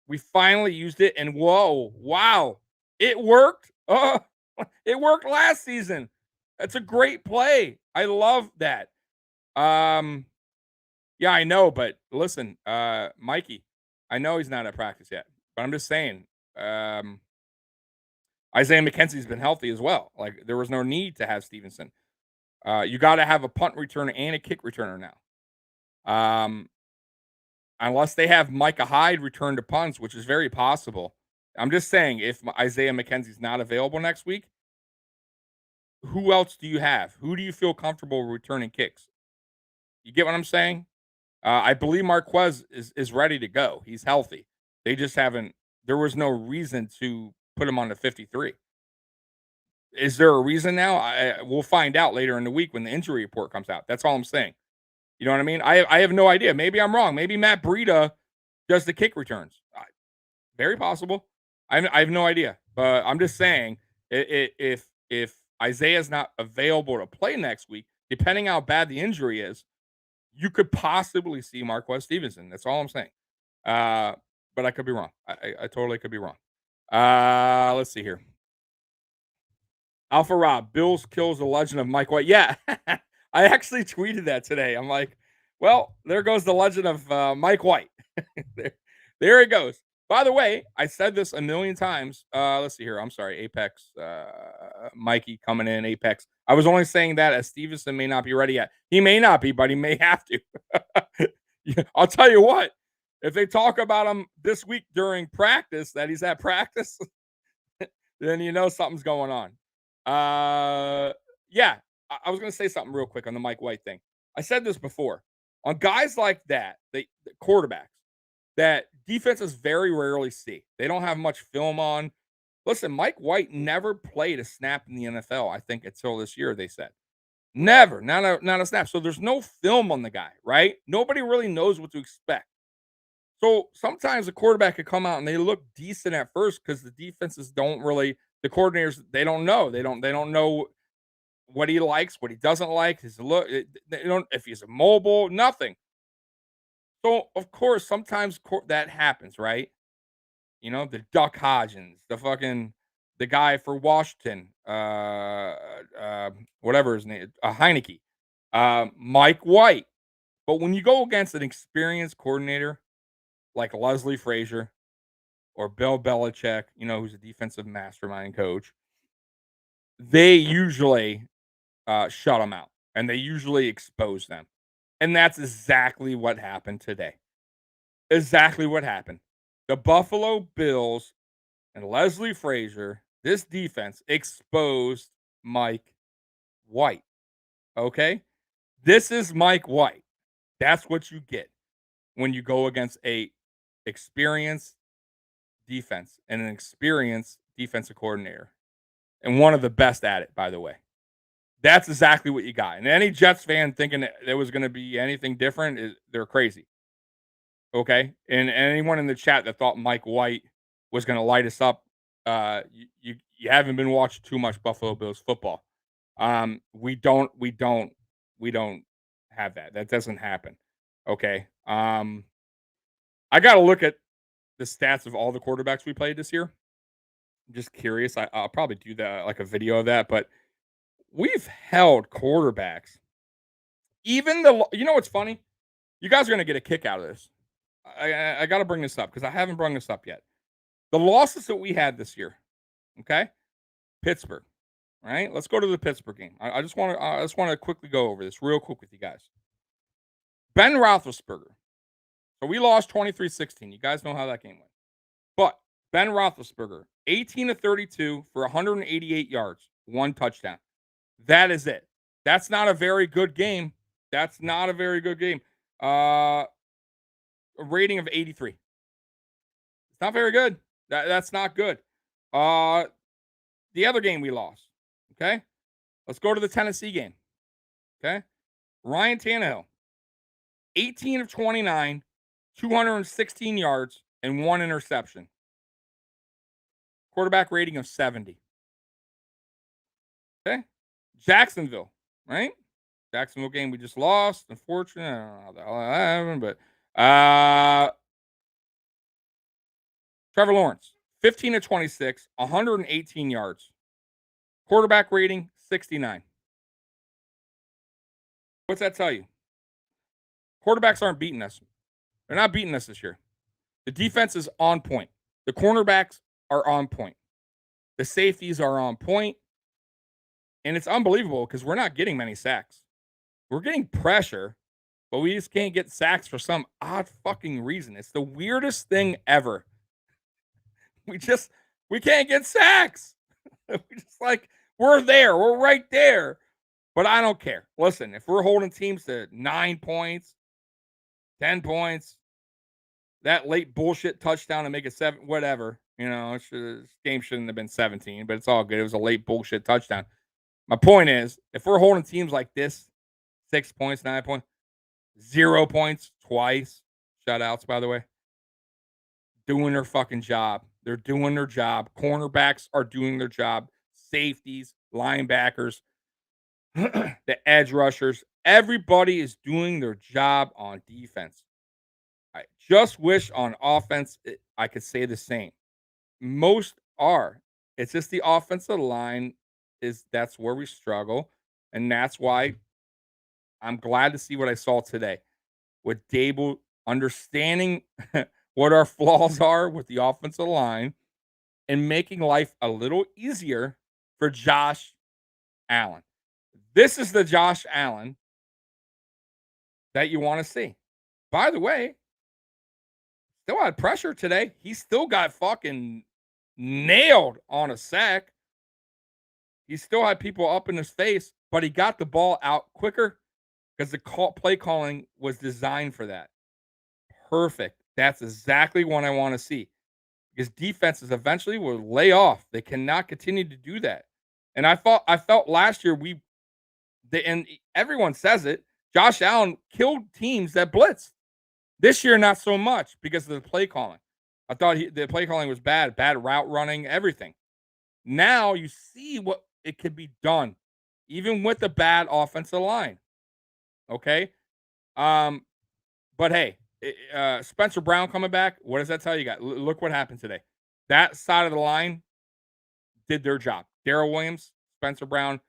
We finally used it, and wow, it worked. It worked last season. That's a great play. I love that. Yeah, I know, but listen, Mikey, I know he's not at practice yet, but I'm just saying, Isaiah McKenzie's been healthy as well. Like, there was no need to have Stevenson. You got to have a punt returner and a kick returner now. Unless they have Micah Hyde return to punts, which is very possible. I'm just saying, if Isaiah McKenzie's not available next week, who else do you have? Who do you feel comfortable returning kicks? You get what I'm saying? I believe Marquez is ready to go. He's healthy. They just haven't. There was no reason to put him on the 53. Is there a reason now? We'll find out later in the week when the injury report comes out. That's all I'm saying. You know what I mean? I have no idea. Maybe I'm wrong. Maybe Matt Breida does the kick returns. Very possible. I have no idea. But I'm just saying, if Isaiah's not available to play next week, depending how bad the injury is, you could possibly see Marquez Stevenson. That's all I'm saying. But I could be wrong. I totally could be wrong. Let's see here. Alpha Rob, Bills kills the legend of Mike White. Yeah, I actually tweeted that today. I'm like, well, there goes the legend of Mike White. there it goes. By the way, I said this a million times. Let's see here. I'm sorry. Apex, Mikey coming in. Apex. I was only saying that as Stevenson may not be ready yet. He may not be, but he may have to. I'll tell you what. If they talk about him this week during practice, that he's at practice, then you know something's going on. Yeah. I was going to say something real quick on the Mike White thing. I said this before. On guys like that, the quarterbacks, that defenses very rarely see. They don't have much film on. Listen, Mike White never played a snap in the NFL, I think, until this year, they said. Never. Not a snap. So there's no film on the guy, right? Nobody really knows what to expect. So sometimes a quarterback could come out and they look decent at first because the defenses don't really, the coordinators, they don't know. They don't know what he likes, what he doesn't like, his look, if he's mobile, nothing. So, of course, sometimes that happens, right? The Duck Hodgins, the guy for Washington, whatever his name, Heineke, Mike White. But when you go against an experienced coordinator like Leslie Frazier or Bill Belichick, who's a defensive mastermind coach, they usually shut them out and they usually expose them. And that's exactly what happened today. Exactly what happened. The Buffalo Bills and Leslie Frazier, this defense exposed Mike White. Okay? This is Mike White. That's what you get when you go against a experienced defense and an experienced defensive coordinator. And one of the best at it, by the way. That's exactly what you got. And any Jets fan thinking that there was going to be anything different, they're crazy. Okay? And anyone in the chat that thought Mike White was going to light us up, you haven't been watching too much Buffalo Bills football. We don't have that. That doesn't happen. Okay? I got to look at the stats of all the quarterbacks we played this year. I'm just curious. I'll probably do that, like a video of that, but we've held quarterbacks. Even what's funny? You guys are going to get a kick out of this. I got to bring this up because I haven't brought this up yet. The losses that we had this year, okay? Pittsburgh, right? Let's go to the Pittsburgh game. I just want to quickly go over this real quick with you guys. Ben Roethlisberger. So we lost 23-16. You guys know how that game went. But Ben Roethlisberger, 18 of 32 for 188 yards, 1 touchdown. That is it. That's not a very good game. That's not a very good game. A rating of 83. It's not very good. That's not good. The other game we lost. Okay. Let's go to the Tennessee game. Okay. Ryan Tannehill, 18 of 29, 216 yards, and 1 interception. Quarterback rating of 70. Okay. Jacksonville, right? Jacksonville game we just lost. Unfortunately, I don't know how the hell that happened, but Trevor Lawrence, 15 of 26, 118 yards. Quarterback rating, 69. What's that tell you? Quarterbacks aren't beating us. They're not beating us this year. The defense is on point. The cornerbacks are on point. The safeties are on point. And it's unbelievable because we're not getting many sacks. We're getting pressure, but we just can't get sacks for some odd fucking reason. It's the weirdest thing ever. We can't get sacks. We're there. We're right there. But I don't care. Listen, if we're holding teams to 9 points, 10 points, that late bullshit touchdown to make it 7, whatever. This game shouldn't have been 17, but it's all good. It was a late bullshit touchdown. My point is, if we're holding teams like this, 6 points, 9 points, 0 points twice, shutouts, by the way, doing their fucking job. They're doing their job. Cornerbacks are doing their job. Safeties, linebackers, the edge rushers, everybody is doing their job on defense. I just wish on offense I could say the same. Most are. It's just the offensive line that's where we struggle, and that's why I'm glad to see what I saw today with Dable understanding what our flaws are with the offensive line and making life a little easier for Josh Allen. This is the Josh Allen that you want to see. By the way, still had pressure today. He still got fucking nailed on a sack. He still had people up in his face, but he got the ball out quicker because the play calling was designed for that. Perfect. That's exactly what I want to see. Because defenses eventually will lay off. They cannot continue to do that. And I felt last year and everyone says it, Josh Allen killed teams that blitzed. This year, not so much because of the play calling. I thought the play calling was bad route running, everything. Now you see what it could be done even with the bad offensive line. Okay. But hey, Spencer Brown coming back. What does that tell you guys? Look what happened today. That side of the line did their job. Darrell Williams, Spencer Brown.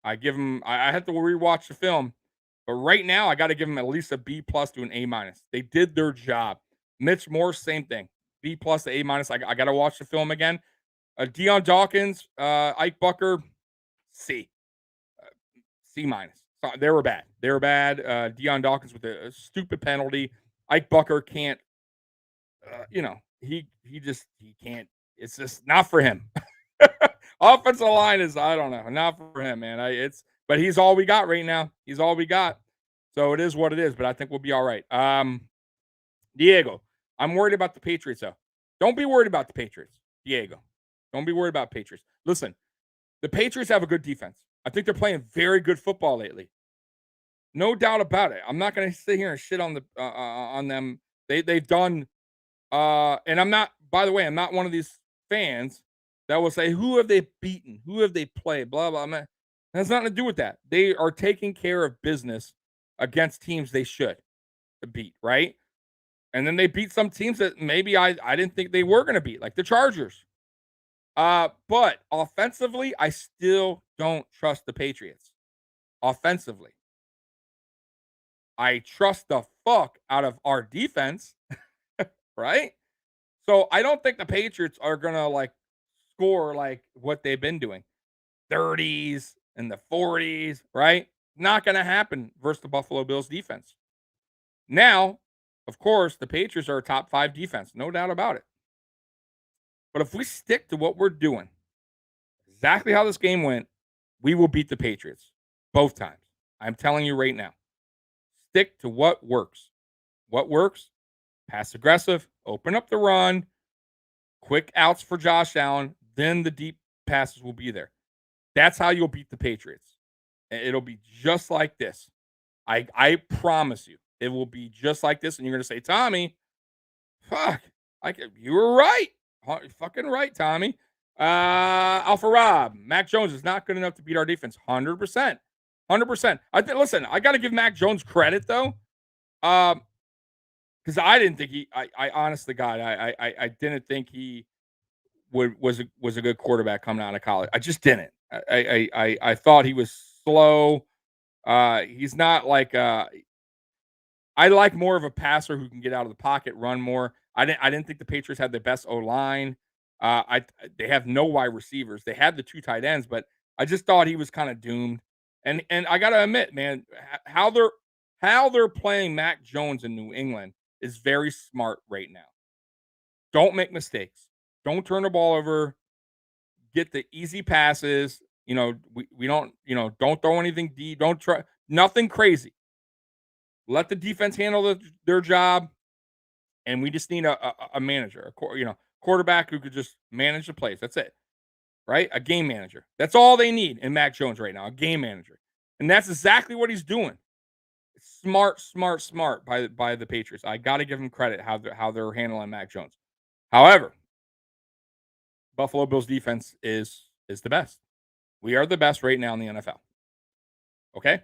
I give him. I had to rewatch the film, but right now I got to give him at least a B plus to an A minus. They did their job. Mitch Morse, same thing. B plus to A minus. I got to watch the film again. Deion Dawkins, Ike Bucker, C. C minus. So they were bad. They were bad. Deion Dawkins with a stupid penalty. Ike Bucker can't. He can't. It's just not for him. Offensive line is, I don't know, not for him, man. But he's all we got right now. He's all we got. So it is what it is. But I think we'll be all right. Diego, I'm worried about the Patriots though. Don't be worried about the Patriots, Diego. Don't be worried about Patriots. Listen, the Patriots have a good defense. I think they're playing very good football lately. No doubt about it. I'm not going to sit here and shit on them. They've done. And I'm not. By the way, I'm not one of these fans that will say, "Who have they beaten? Who have they played?" Blah blah. It has nothing to do with that. They are taking care of business against teams they should beat, right? And then they beat some teams that maybe I didn't think they were going to beat, like the Chargers. But offensively, I still don't trust the Patriots. Offensively, I trust the fuck out of our defense, right? So I don't think the Patriots are gonna like score like what they've been doing, 30s and the 40s, right? Not gonna happen versus the Buffalo Bills defense. Now, of course, the Patriots are a top 5 defense, no doubt about it. But if we stick to what we're doing, exactly how this game went, we will beat the Patriots both times. I'm telling you right now. Stick to what works. What works? Pass aggressive, open up the run, quick outs for Josh Allen, then the deep passes will be there. That's how you'll beat the Patriots. It'll be just like this. I promise you, it will be just like this. And you're going to say, Tommy, fuck, you were right. You're fucking right, Tommy. Alpha Rob, Mac Jones is not good enough to beat our defense. 100%. 100%. Listen, I got to give Mac Jones credit, though. Because I didn't think I honestly, God, I didn't think he was a good quarterback coming out of college. I just didn't. I thought he was slow. He's not like I like more of a passer who can get out of the pocket, run more. I didn't think the Patriots had the best O-line. They have no wide receivers. They had the 2 tight ends, but I just thought he was kind of doomed. And I gotta admit, man, how they're playing Mac Jones in New England is very smart right now. Don't make mistakes. Don't turn the ball over. Get the easy passes. We don't, don't throw anything deep. Don't try nothing crazy. Let the defense handle their job. And we just need a manager, quarterback who could just manage the plays. That's it. Right? A game manager. That's all they need in Mac Jones right now, a game manager. And that's exactly what he's doing. Smart by the Patriots. I got to give them credit how they're handling Mac Jones. However, Buffalo Bills defense is the best. We are the best right now in the NFL. Okay?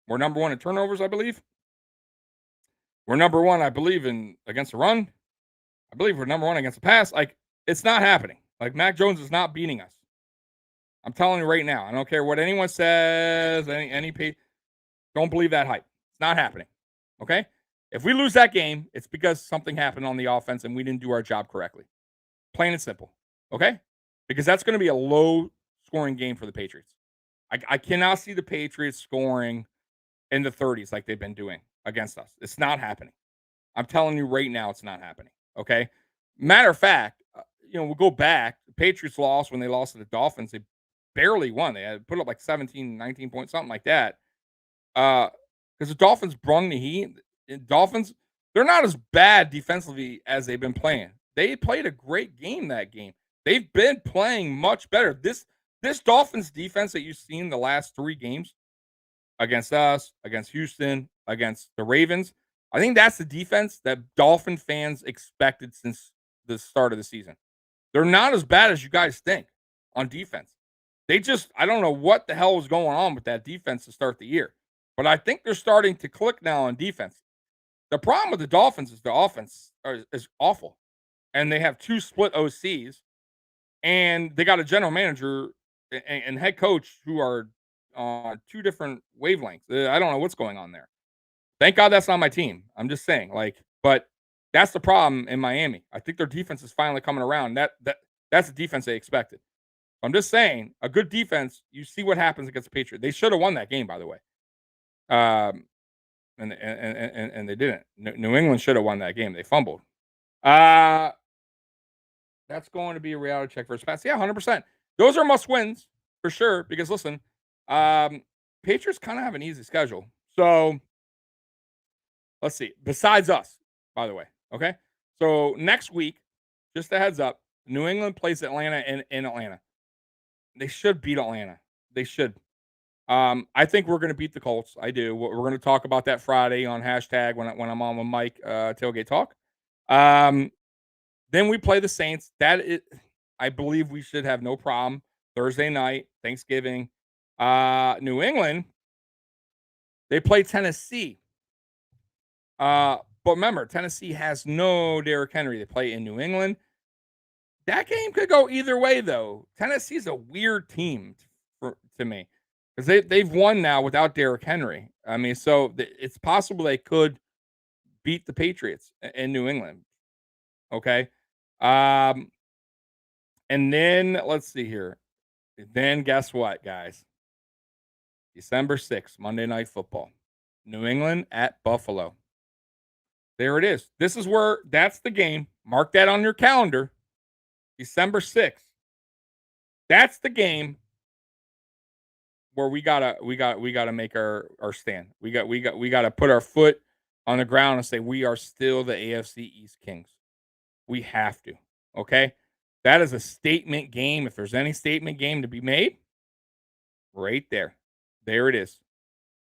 We're number 1 in turnovers, I believe. We're number 1, I believe, in against the run. I believe we're number 1 against the pass. Like, it's not happening. Like, Mac Jones is not beating us. I'm telling you right now. I don't care what anyone says. Don't believe that hype. It's not happening. Okay? If we lose that game, it's because something happened on the offense and we didn't do our job correctly. Plain and simple. Okay? Because that's going to be a low-scoring game for the Patriots. I cannot see the Patriots scoring in the 30s like they've been doing against us. It's not happening. I'm telling you right now, it's not happening. Okay? Matter of fact, we'll go back. The Patriots lost when they lost to the Dolphins. They barely won. They had put up like 17, 19 points, something like that. Because the Dolphins brung the heat. Dolphins, they're not as bad defensively as they've been playing. They played a great game that game. They've been playing much better. This Dolphins defense that you've seen the last 3 games against us, against Houston, against the Ravens, I think that's the defense that Dolphin fans expected since the start of the season. They're not as bad as you guys think on defense. I don't know what the hell was going on with that defense to start the year. But I think they're starting to click now on defense. The problem with the Dolphins is the offense is awful. And they have 2 split OCs. And they got a general manager and head coach who are on 2 different wavelengths. I don't know what's going on there. Thank God that's not my team. I'm just saying, but that's the problem in Miami. I think their defense is finally coming around. That's the defense they expected. I'm just saying, a good defense, you see what happens against the Patriots. They should have won that game, by the way. And they didn't. New England should have won that game. They fumbled. That's going to be a reality check for Pats. Yeah, 100%. Those are must wins for sure. Because listen, Patriots kind of have an easy schedule. So let's see. Besides us, by the way. Okay. So next week, just a heads up, New England plays Atlanta in Atlanta. They should beat Atlanta. They should. I think we're going to beat the Colts. I do. We're going to talk about that Friday on hashtag when I'm on with Mike, Tailgate Talk. Then we play the Saints. I believe we should have no problem. Thursday night, Thanksgiving. New England, they play Tennessee. But remember, Tennessee has no Derrick Henry. They play in New England. That game could go either way, though. Tennessee's a weird team to me because they've won now without Derrick Henry. I mean, so it's possible they could beat the Patriots in New England. Okay. And then let's see here. Then guess what, guys? December 6th, Monday Night Football. New England at Buffalo. There it is. That's the game. Mark that on your calendar. December 6th. That's the game where we gotta make our stand. We gotta put our foot on the ground and say we are still the AFC East Kings. We have to. Okay? That is a statement game. If there's any statement game to be made, right there. There it is.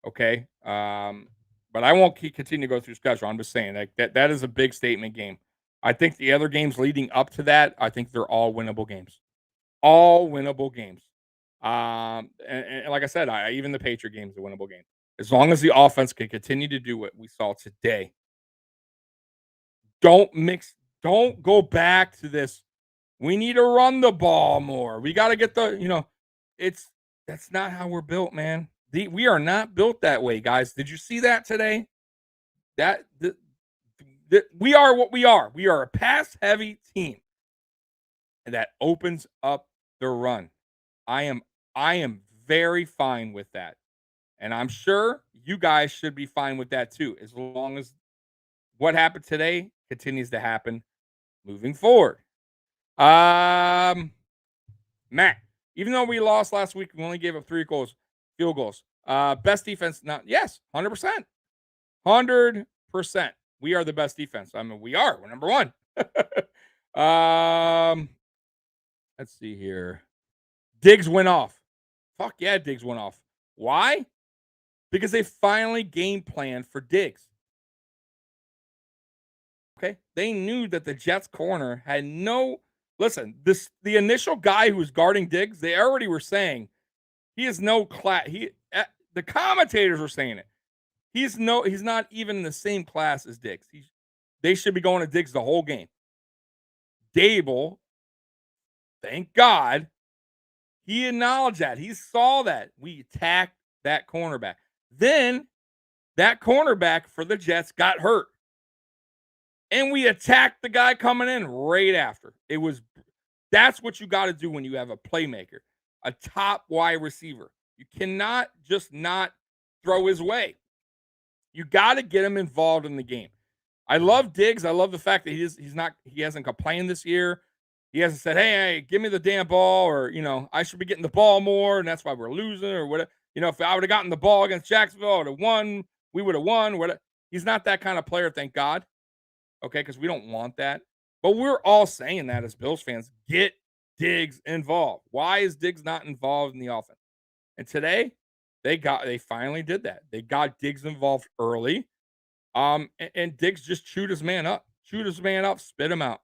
Okay? But I won't continue to go through schedule. I'm just saying that is a big statement game. I think the other games leading up to that, I think they're all winnable games. All winnable games. And like I said, even the Patriot game is a winnable game. As long as the offense can continue to do what we saw today. Don't go back to this. We need to run the ball more. We got to get that's not how we're built, man. We are not built that way, guys. Did you see that today? We are what we are. We are a pass-heavy team, and that opens up the run. I am very fine with that, and I'm sure you guys should be fine with that too, as long as what happened today continues to happen moving forward. Matt, even though we lost last week, we only gave up 3 field goals. Best defense now? Yes, 100%. 100%. We are the best defense. I mean, we're number 1. Let's see here. Diggs went off. Fuck yeah, Diggs went off. Why? Because they finally game planned for Diggs. Okay? They knew that the Jets corner had no... Listen, the initial guy who was guarding Diggs, they already were saying he is no class. The commentators were saying it. He's not even in the same class as Diggs. They should be going to Diggs the whole game. Dable, thank God, he acknowledged that. He saw that. We attacked that cornerback. Then that cornerback for the Jets got hurt. And we attacked the guy coming in right after. That's what you got to do when you have a playmaker, a top wide receiver. You cannot just not throw his way. You got to get him involved in the game. I love Diggs. I love the fact that he hasn't complained this year. He hasn't said, hey, give me the damn ball, or, I should be getting the ball more, and that's why we're losing, or whatever. If I would have gotten the ball against Jacksonville, I would have won. We would have won. He's not that kind of player, thank God. Okay, because we don't want that. But we're all saying that as Bills fans. Get Diggs involved. Why is Diggs not involved in the offense? And today, they finally did that. They got Diggs involved early. And Diggs just chewed his man up. Spit him out.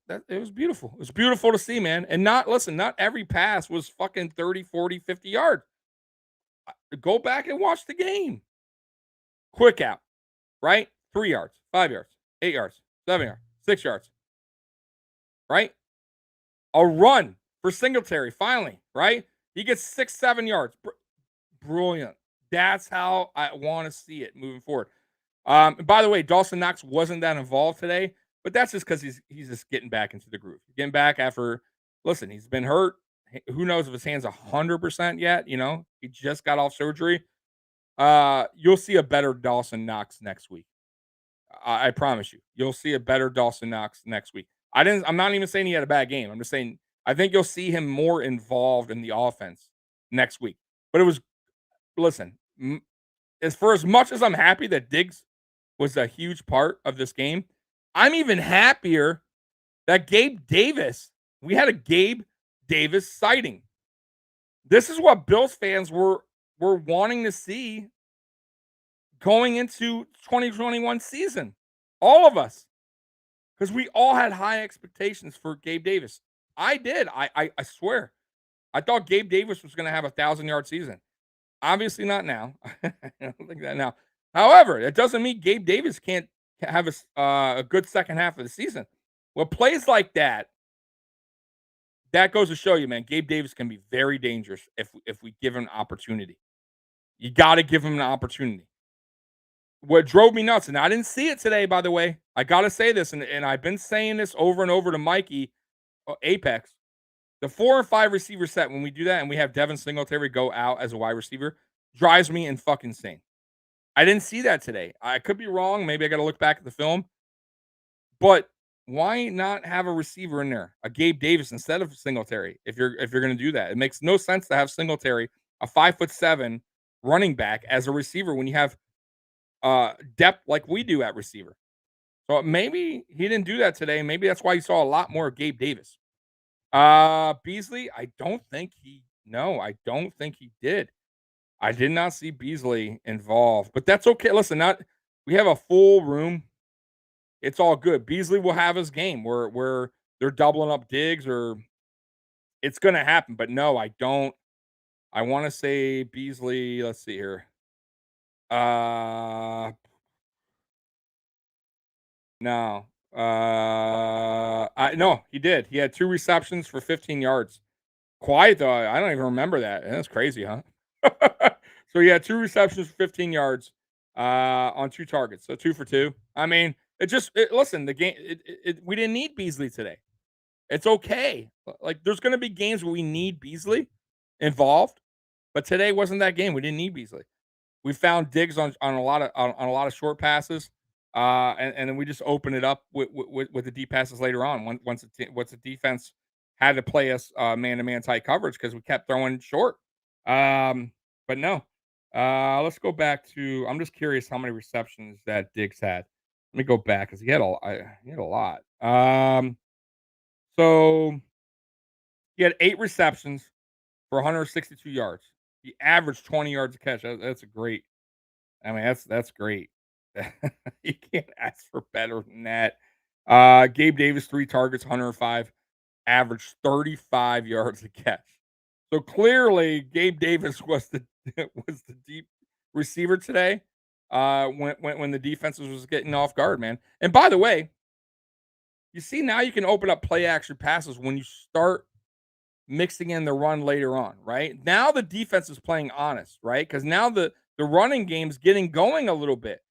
It was beautiful. It was beautiful to see, man. And not every pass was fucking 30, 40, 50 yards. Go back and watch the game. Quick out, right? 3 yards, 5 yards, 8 yards, 7 yards, 6 yards, right? A run for Singletary, finally, right? He gets 6, 7 yards. Brilliant. That's how I want to see it moving forward. By the way, Dawson Knox wasn't that involved today, but that's just because he's just getting back into the groove. Getting back after, listen, he's been hurt. Who knows if his hand's 100% yet? You know, he just got off surgery. You'll see a better Dawson Knox next week. I promise you. You'll see a better Dawson Knox next week. I'm not even saying he had a bad game. I'm just saying I think you'll see him more involved in the offense next week. But it was, listen, as much as I'm happy that Diggs was a huge part of this game, I'm even happier that we had a Gabe Davis sighting. This is what Bills fans were wanting to see going into 2021 season. All of us. Because we all had high expectations for Gabe Davis. I did. I swear. I thought Gabe Davis was going to have a 1,000-yard season. Obviously not now. I don't think that now. However, it doesn't mean Gabe Davis can't have a good second half of the season. Well, plays like that goes to show you, man, Gabe Davis can be very dangerous if we give him an opportunity. You got to give him an opportunity. What drove me nuts, and I didn't see it today, by the way. I got to say this, and I've been saying this over and over to Mikey, Apex. The 4 and 5 receiver set, when we do that and we have Devin Singletary go out as a wide receiver, drives me in fucking insane. I didn't see that today. I could be wrong. Maybe I got to look back at the film. But why not have a receiver in there, a Gabe Davis instead of Singletary? If you're going to do that, it makes no sense to have Singletary, a 5'7" running back, as a receiver when you have depth like we do at receiver. So maybe he didn't do that today. Maybe that's why you saw a lot more of Gabe Davis. Beasley, I don't think he did. I did not see Beasley involved, but that's okay. Listen, we have a full room. It's all good. Beasley will have his game where they're doubling up Diggs, or it's going to happen. But no, I don't. I want to say Beasley. Let's see here. No. No, he did. He had 2 receptions for 15 yards. Quiet though. I don't even remember that. That's crazy, huh? So he had 2 receptions for 15 yards on 2 targets. So 2 for 2. I mean, listen, the game, we didn't need Beasley today. It's okay. Like, there's going to be games where we need Beasley involved, but today wasn't that game. We didn't need Beasley. We found Diggs on a lot of short passes, and then we just opened it up with the deep passes later on. Once the defense had to play us man-to-man tight coverage because we kept throwing short. But no, let's go back to. I'm just curious how many receptions that Diggs had. Let me go back because he had a lot. So he had 8 receptions for 162 yards. He averaged 20 yards a catch. That's a great. I mean, that's great. You can't ask for better than that. Gabe Davis, 3 targets, 105, averaged 35 yards a catch. So clearly, Gabe Davis was the deep receiver today. When the defense was getting off guard, man. And by the way, you see now you can open up play action passes when you start mixing in the run later on, right? Now the defense is playing honest, right? Because now the running game's getting going a little bit.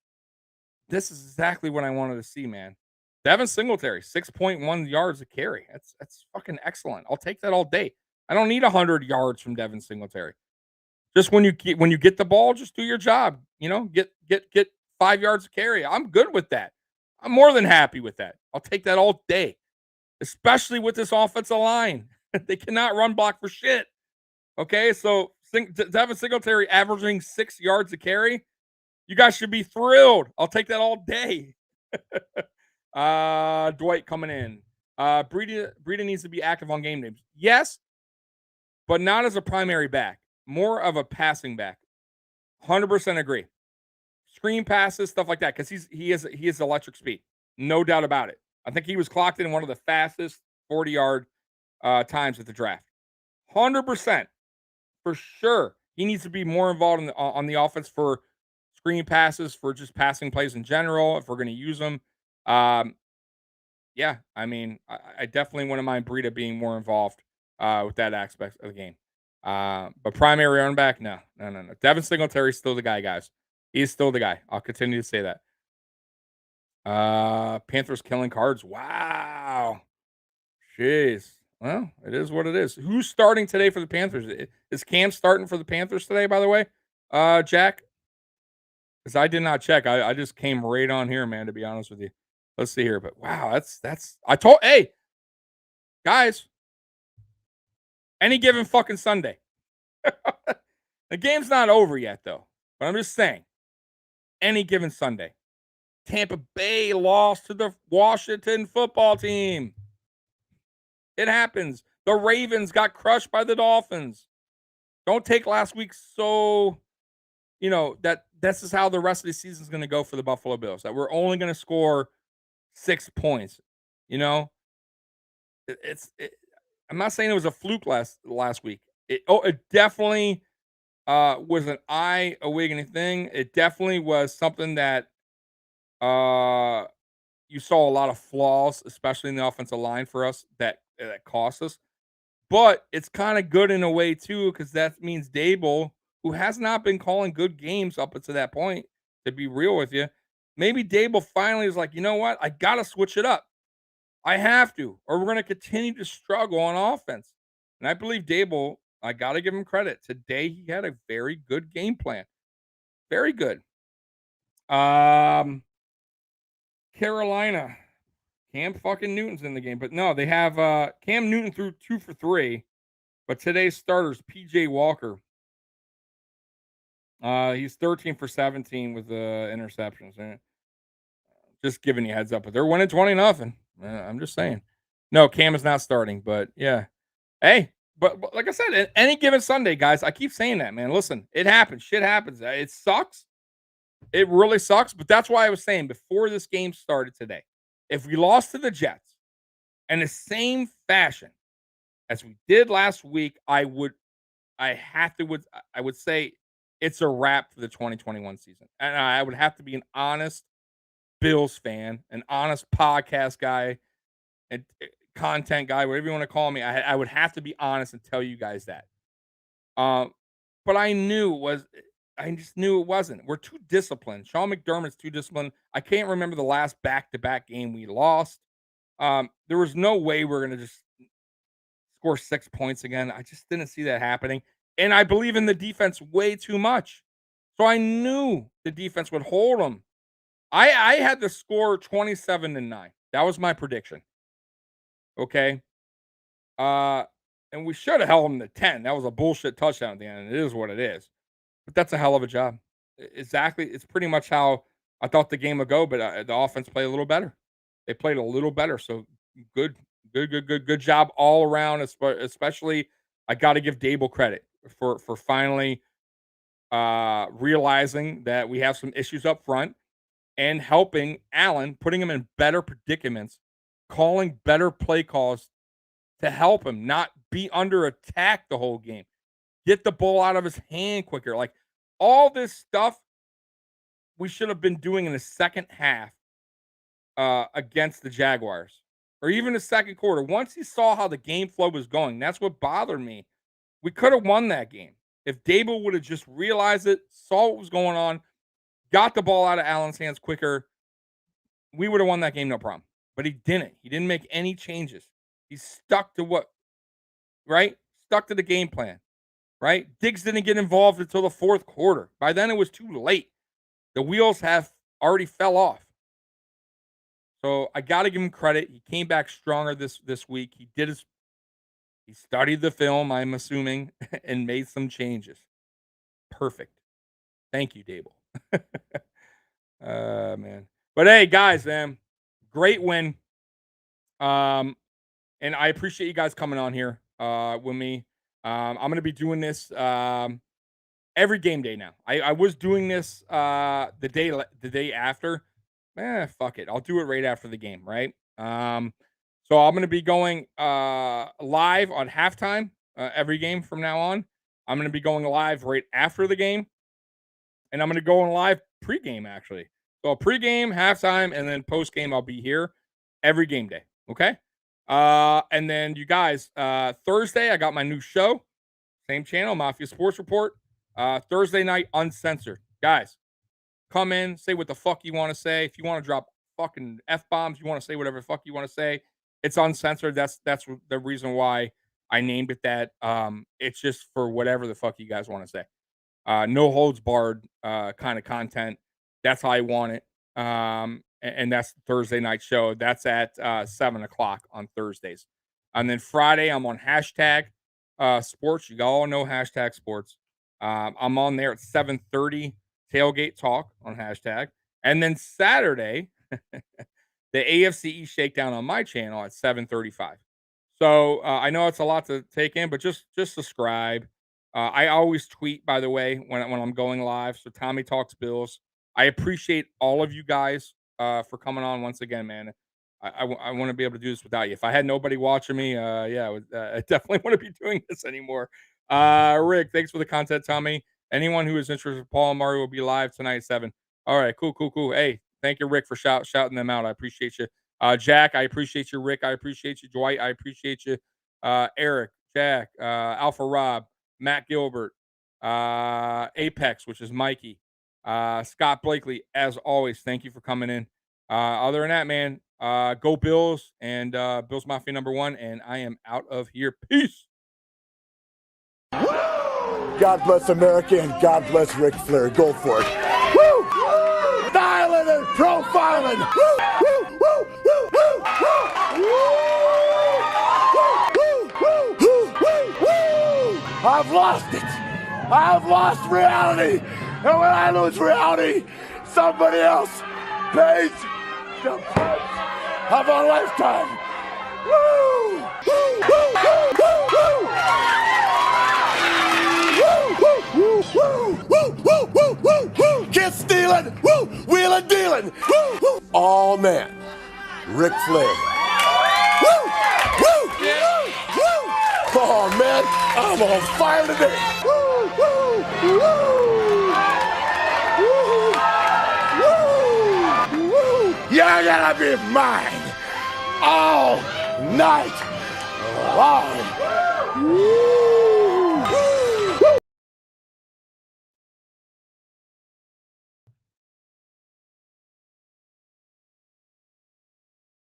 This is exactly what I wanted to see, man. Devin Singletary, 6.1 yards a carry. That's fucking excellent. I'll take that all day. I don't need 100 yards from Devin Singletary. Just when you get the ball, just do your job. You know, get 5 yards a carry. I'm good with that. I'm more than happy with that. I'll take that all day, especially with this offensive line. They cannot run block for shit. Okay, so Devin Singletary averaging 6 yards a carry. You guys should be thrilled. I'll take that all day. Dwight coming in. Breida needs to be active on game names. Yes, but not as a primary back. More of a passing back. 100% agree. Screen passes, stuff like that, because he has electric speed. No doubt about it. I think he was clocked in one of the fastest 40-yard times at the draft. 100%. For sure. He needs to be more involved on the offense for screen passes, for just passing plays in general, if we're going to use them. Yeah, I mean, I definitely wouldn't mind Breida being more involved with that aspect of the game. But primary running back, no. Devin Singletary's still the guy, guys. He's still the guy. I'll continue to say that. Panthers killing cards. Wow. Jeez. Well, it is what it is. Who's starting today for the Panthers? Is Cam starting for the Panthers today, by the way? Jack? Because I did not check. I just came right on here, man, to be honest with you. Let's see here. But wow, hey, guys, any given fucking Sunday. The game's not over yet, though. But I'm just saying, any given Sunday. Tampa Bay lost to the Washington football team. It happens. The Ravens got crushed by the Dolphins. Don't take last week so, that this is how the rest of the season is going to go for the Buffalo Bills. That we're only going to score 6 points. I'm not saying it was a fluke last week. It definitely was an eye-awakening thing. It definitely was something that you saw a lot of flaws, especially in the offensive line for us, that cost us. But it's kind of good in a way, too, because that means Dable, who has not been calling good games up until that point, to be real with you, maybe Dable finally is like, you know what? I got to switch it up. I have to, or we're going to continue to struggle on offense. And I believe Dable, I got to give him credit. Today, he had a very good game plan. Very good. Carolina. Cam fucking Newton's in the game. But no, they have Cam Newton threw 2 for 3. But today's starters, PJ Walker. He's 13 for 17 with interceptions. Just giving you heads up. But they're winning 20-0. I'm just saying. No, Cam is not starting. But yeah. Hey, but like I said, any given Sunday, guys, I keep saying that, man. Listen, it happens. Shit happens. It sucks. It really sucks. But that's why I was saying before this game started today, if we lost to the Jets in the same fashion as we did last week, I would say it's a wrap for the 2021 season. And I would have to be an honest Bills fan, an honest podcast guy, and content guy, whatever you want to call me. I would have to be honest and tell you guys that. But I just knew it wasn't. We're too disciplined. Sean McDermott's too disciplined. I can't remember the last back-to-back game we lost. There was no way we're going to just score 6 points again. I just didn't see that happening. And I believe in the defense way too much. So I knew the defense would hold them. I had the score 27-9. That was my prediction. Okay. And we should have held them to 10. That was a bullshit touchdown at the end. It is what it is. But that's a hell of a job. Exactly. It's pretty much how I thought the game would go, but the offense played a little better. They played a little better. So good job all around. Especially, I got to give Dable credit for finally realizing that we have some issues up front and helping Allen, putting him in better predicaments, calling better play calls to help him not be under attack the whole game. Get the ball out of his hand quicker. Like all this stuff we should have been doing in the second half against the Jaguars, or even the second quarter. Once he saw how the game flow was going, that's what bothered me. We could have won that game if Dable would have just realized it, saw what was going on, got the ball out of Allen's hands quicker. We would have won that game, no problem. But he didn't. He didn't make any changes. He stuck to stuck to the game plan. Right? Diggs didn't get involved until the fourth quarter. By then, it was too late. The wheels have already fell off. So I got to give him credit. He came back stronger this week. He studied the film, I'm assuming, and made some changes. Perfect. Thank you, Dable. Man. But hey, guys, man, great win. And I appreciate you guys coming on here with me. I'm going to be doing this every game day now. I was doing this the day after. Fuck it. I'll do it right after the game, right? So I'm going to be going live on halftime every game from now on. I'm going to be going live right after the game, and I'm going to go on live pregame actually. So pregame, halftime, and then postgame. I'll be here every game day. Okay. And then you guys, Thursday I got my new show, same channel, Mafia Sports Report. Thursday night, uncensored. Guys, come in, say what the fuck you want to say. If you want to drop fucking F-bombs, you want to say whatever the fuck you want to say. It's uncensored. That's the reason why I named it that. It's just for whatever the fuck you guys want to say. No holds barred kind of content. That's how I want it. And that's the Thursday night show. That's at 7:00 on Thursdays. And then Friday, I'm on hashtag sports. You all know hashtag sports. I'm on there at 7:30 tailgate talk on hashtag. And then Saturday, the AFCE shakedown on my channel at 7:35. So I know it's a lot to take in, but just subscribe. I always tweet, by the way, when I'm going live. So Tommy Talks Bills. I appreciate all of you guys for coming on once again, man. I want to be able to do this without you. If I had nobody watching me, I definitely want to be doing this anymore. Rick, thanks for the content, Tommy. Anyone who is interested, Paul and Mario will be live tonight at 7. All right, cool. Hey, thank you, Rick, for shouting them out. I appreciate you. Jack, I appreciate you. Rick, I appreciate you. Dwight, I appreciate you. Eric, Jack, Alpha Rob, Matt Gilbert, Apex, which is Mikey, Scott Blakely, as always, thank you for coming in. Other than that, man, go Bills and Bills Mafia #1, and I am out of here. Peace. God bless America and God bless Ric Flair. Go for it. Woo! Styling and profiling. Woo! Woo! Woo! Woo! Woo! Woo! Woo! Woo! Woo! I've lost it. I've lost reality. And when I lose reality, somebody else pays the price of a lifetime. Woo! Woo! Woo! Woo! Woo! Woo! Woo! Woo! Woo! Woo! Woo! Woo! Kiss stealing! Woo! Wheeling dealing! Woo! Woo! All man, Ric Flair. Woo! Woo! Woo! Woo! Oh man, I'm on fire today! Woo! Woo! Woo! Woo! Woo! You're gonna be mine all night long. Woo!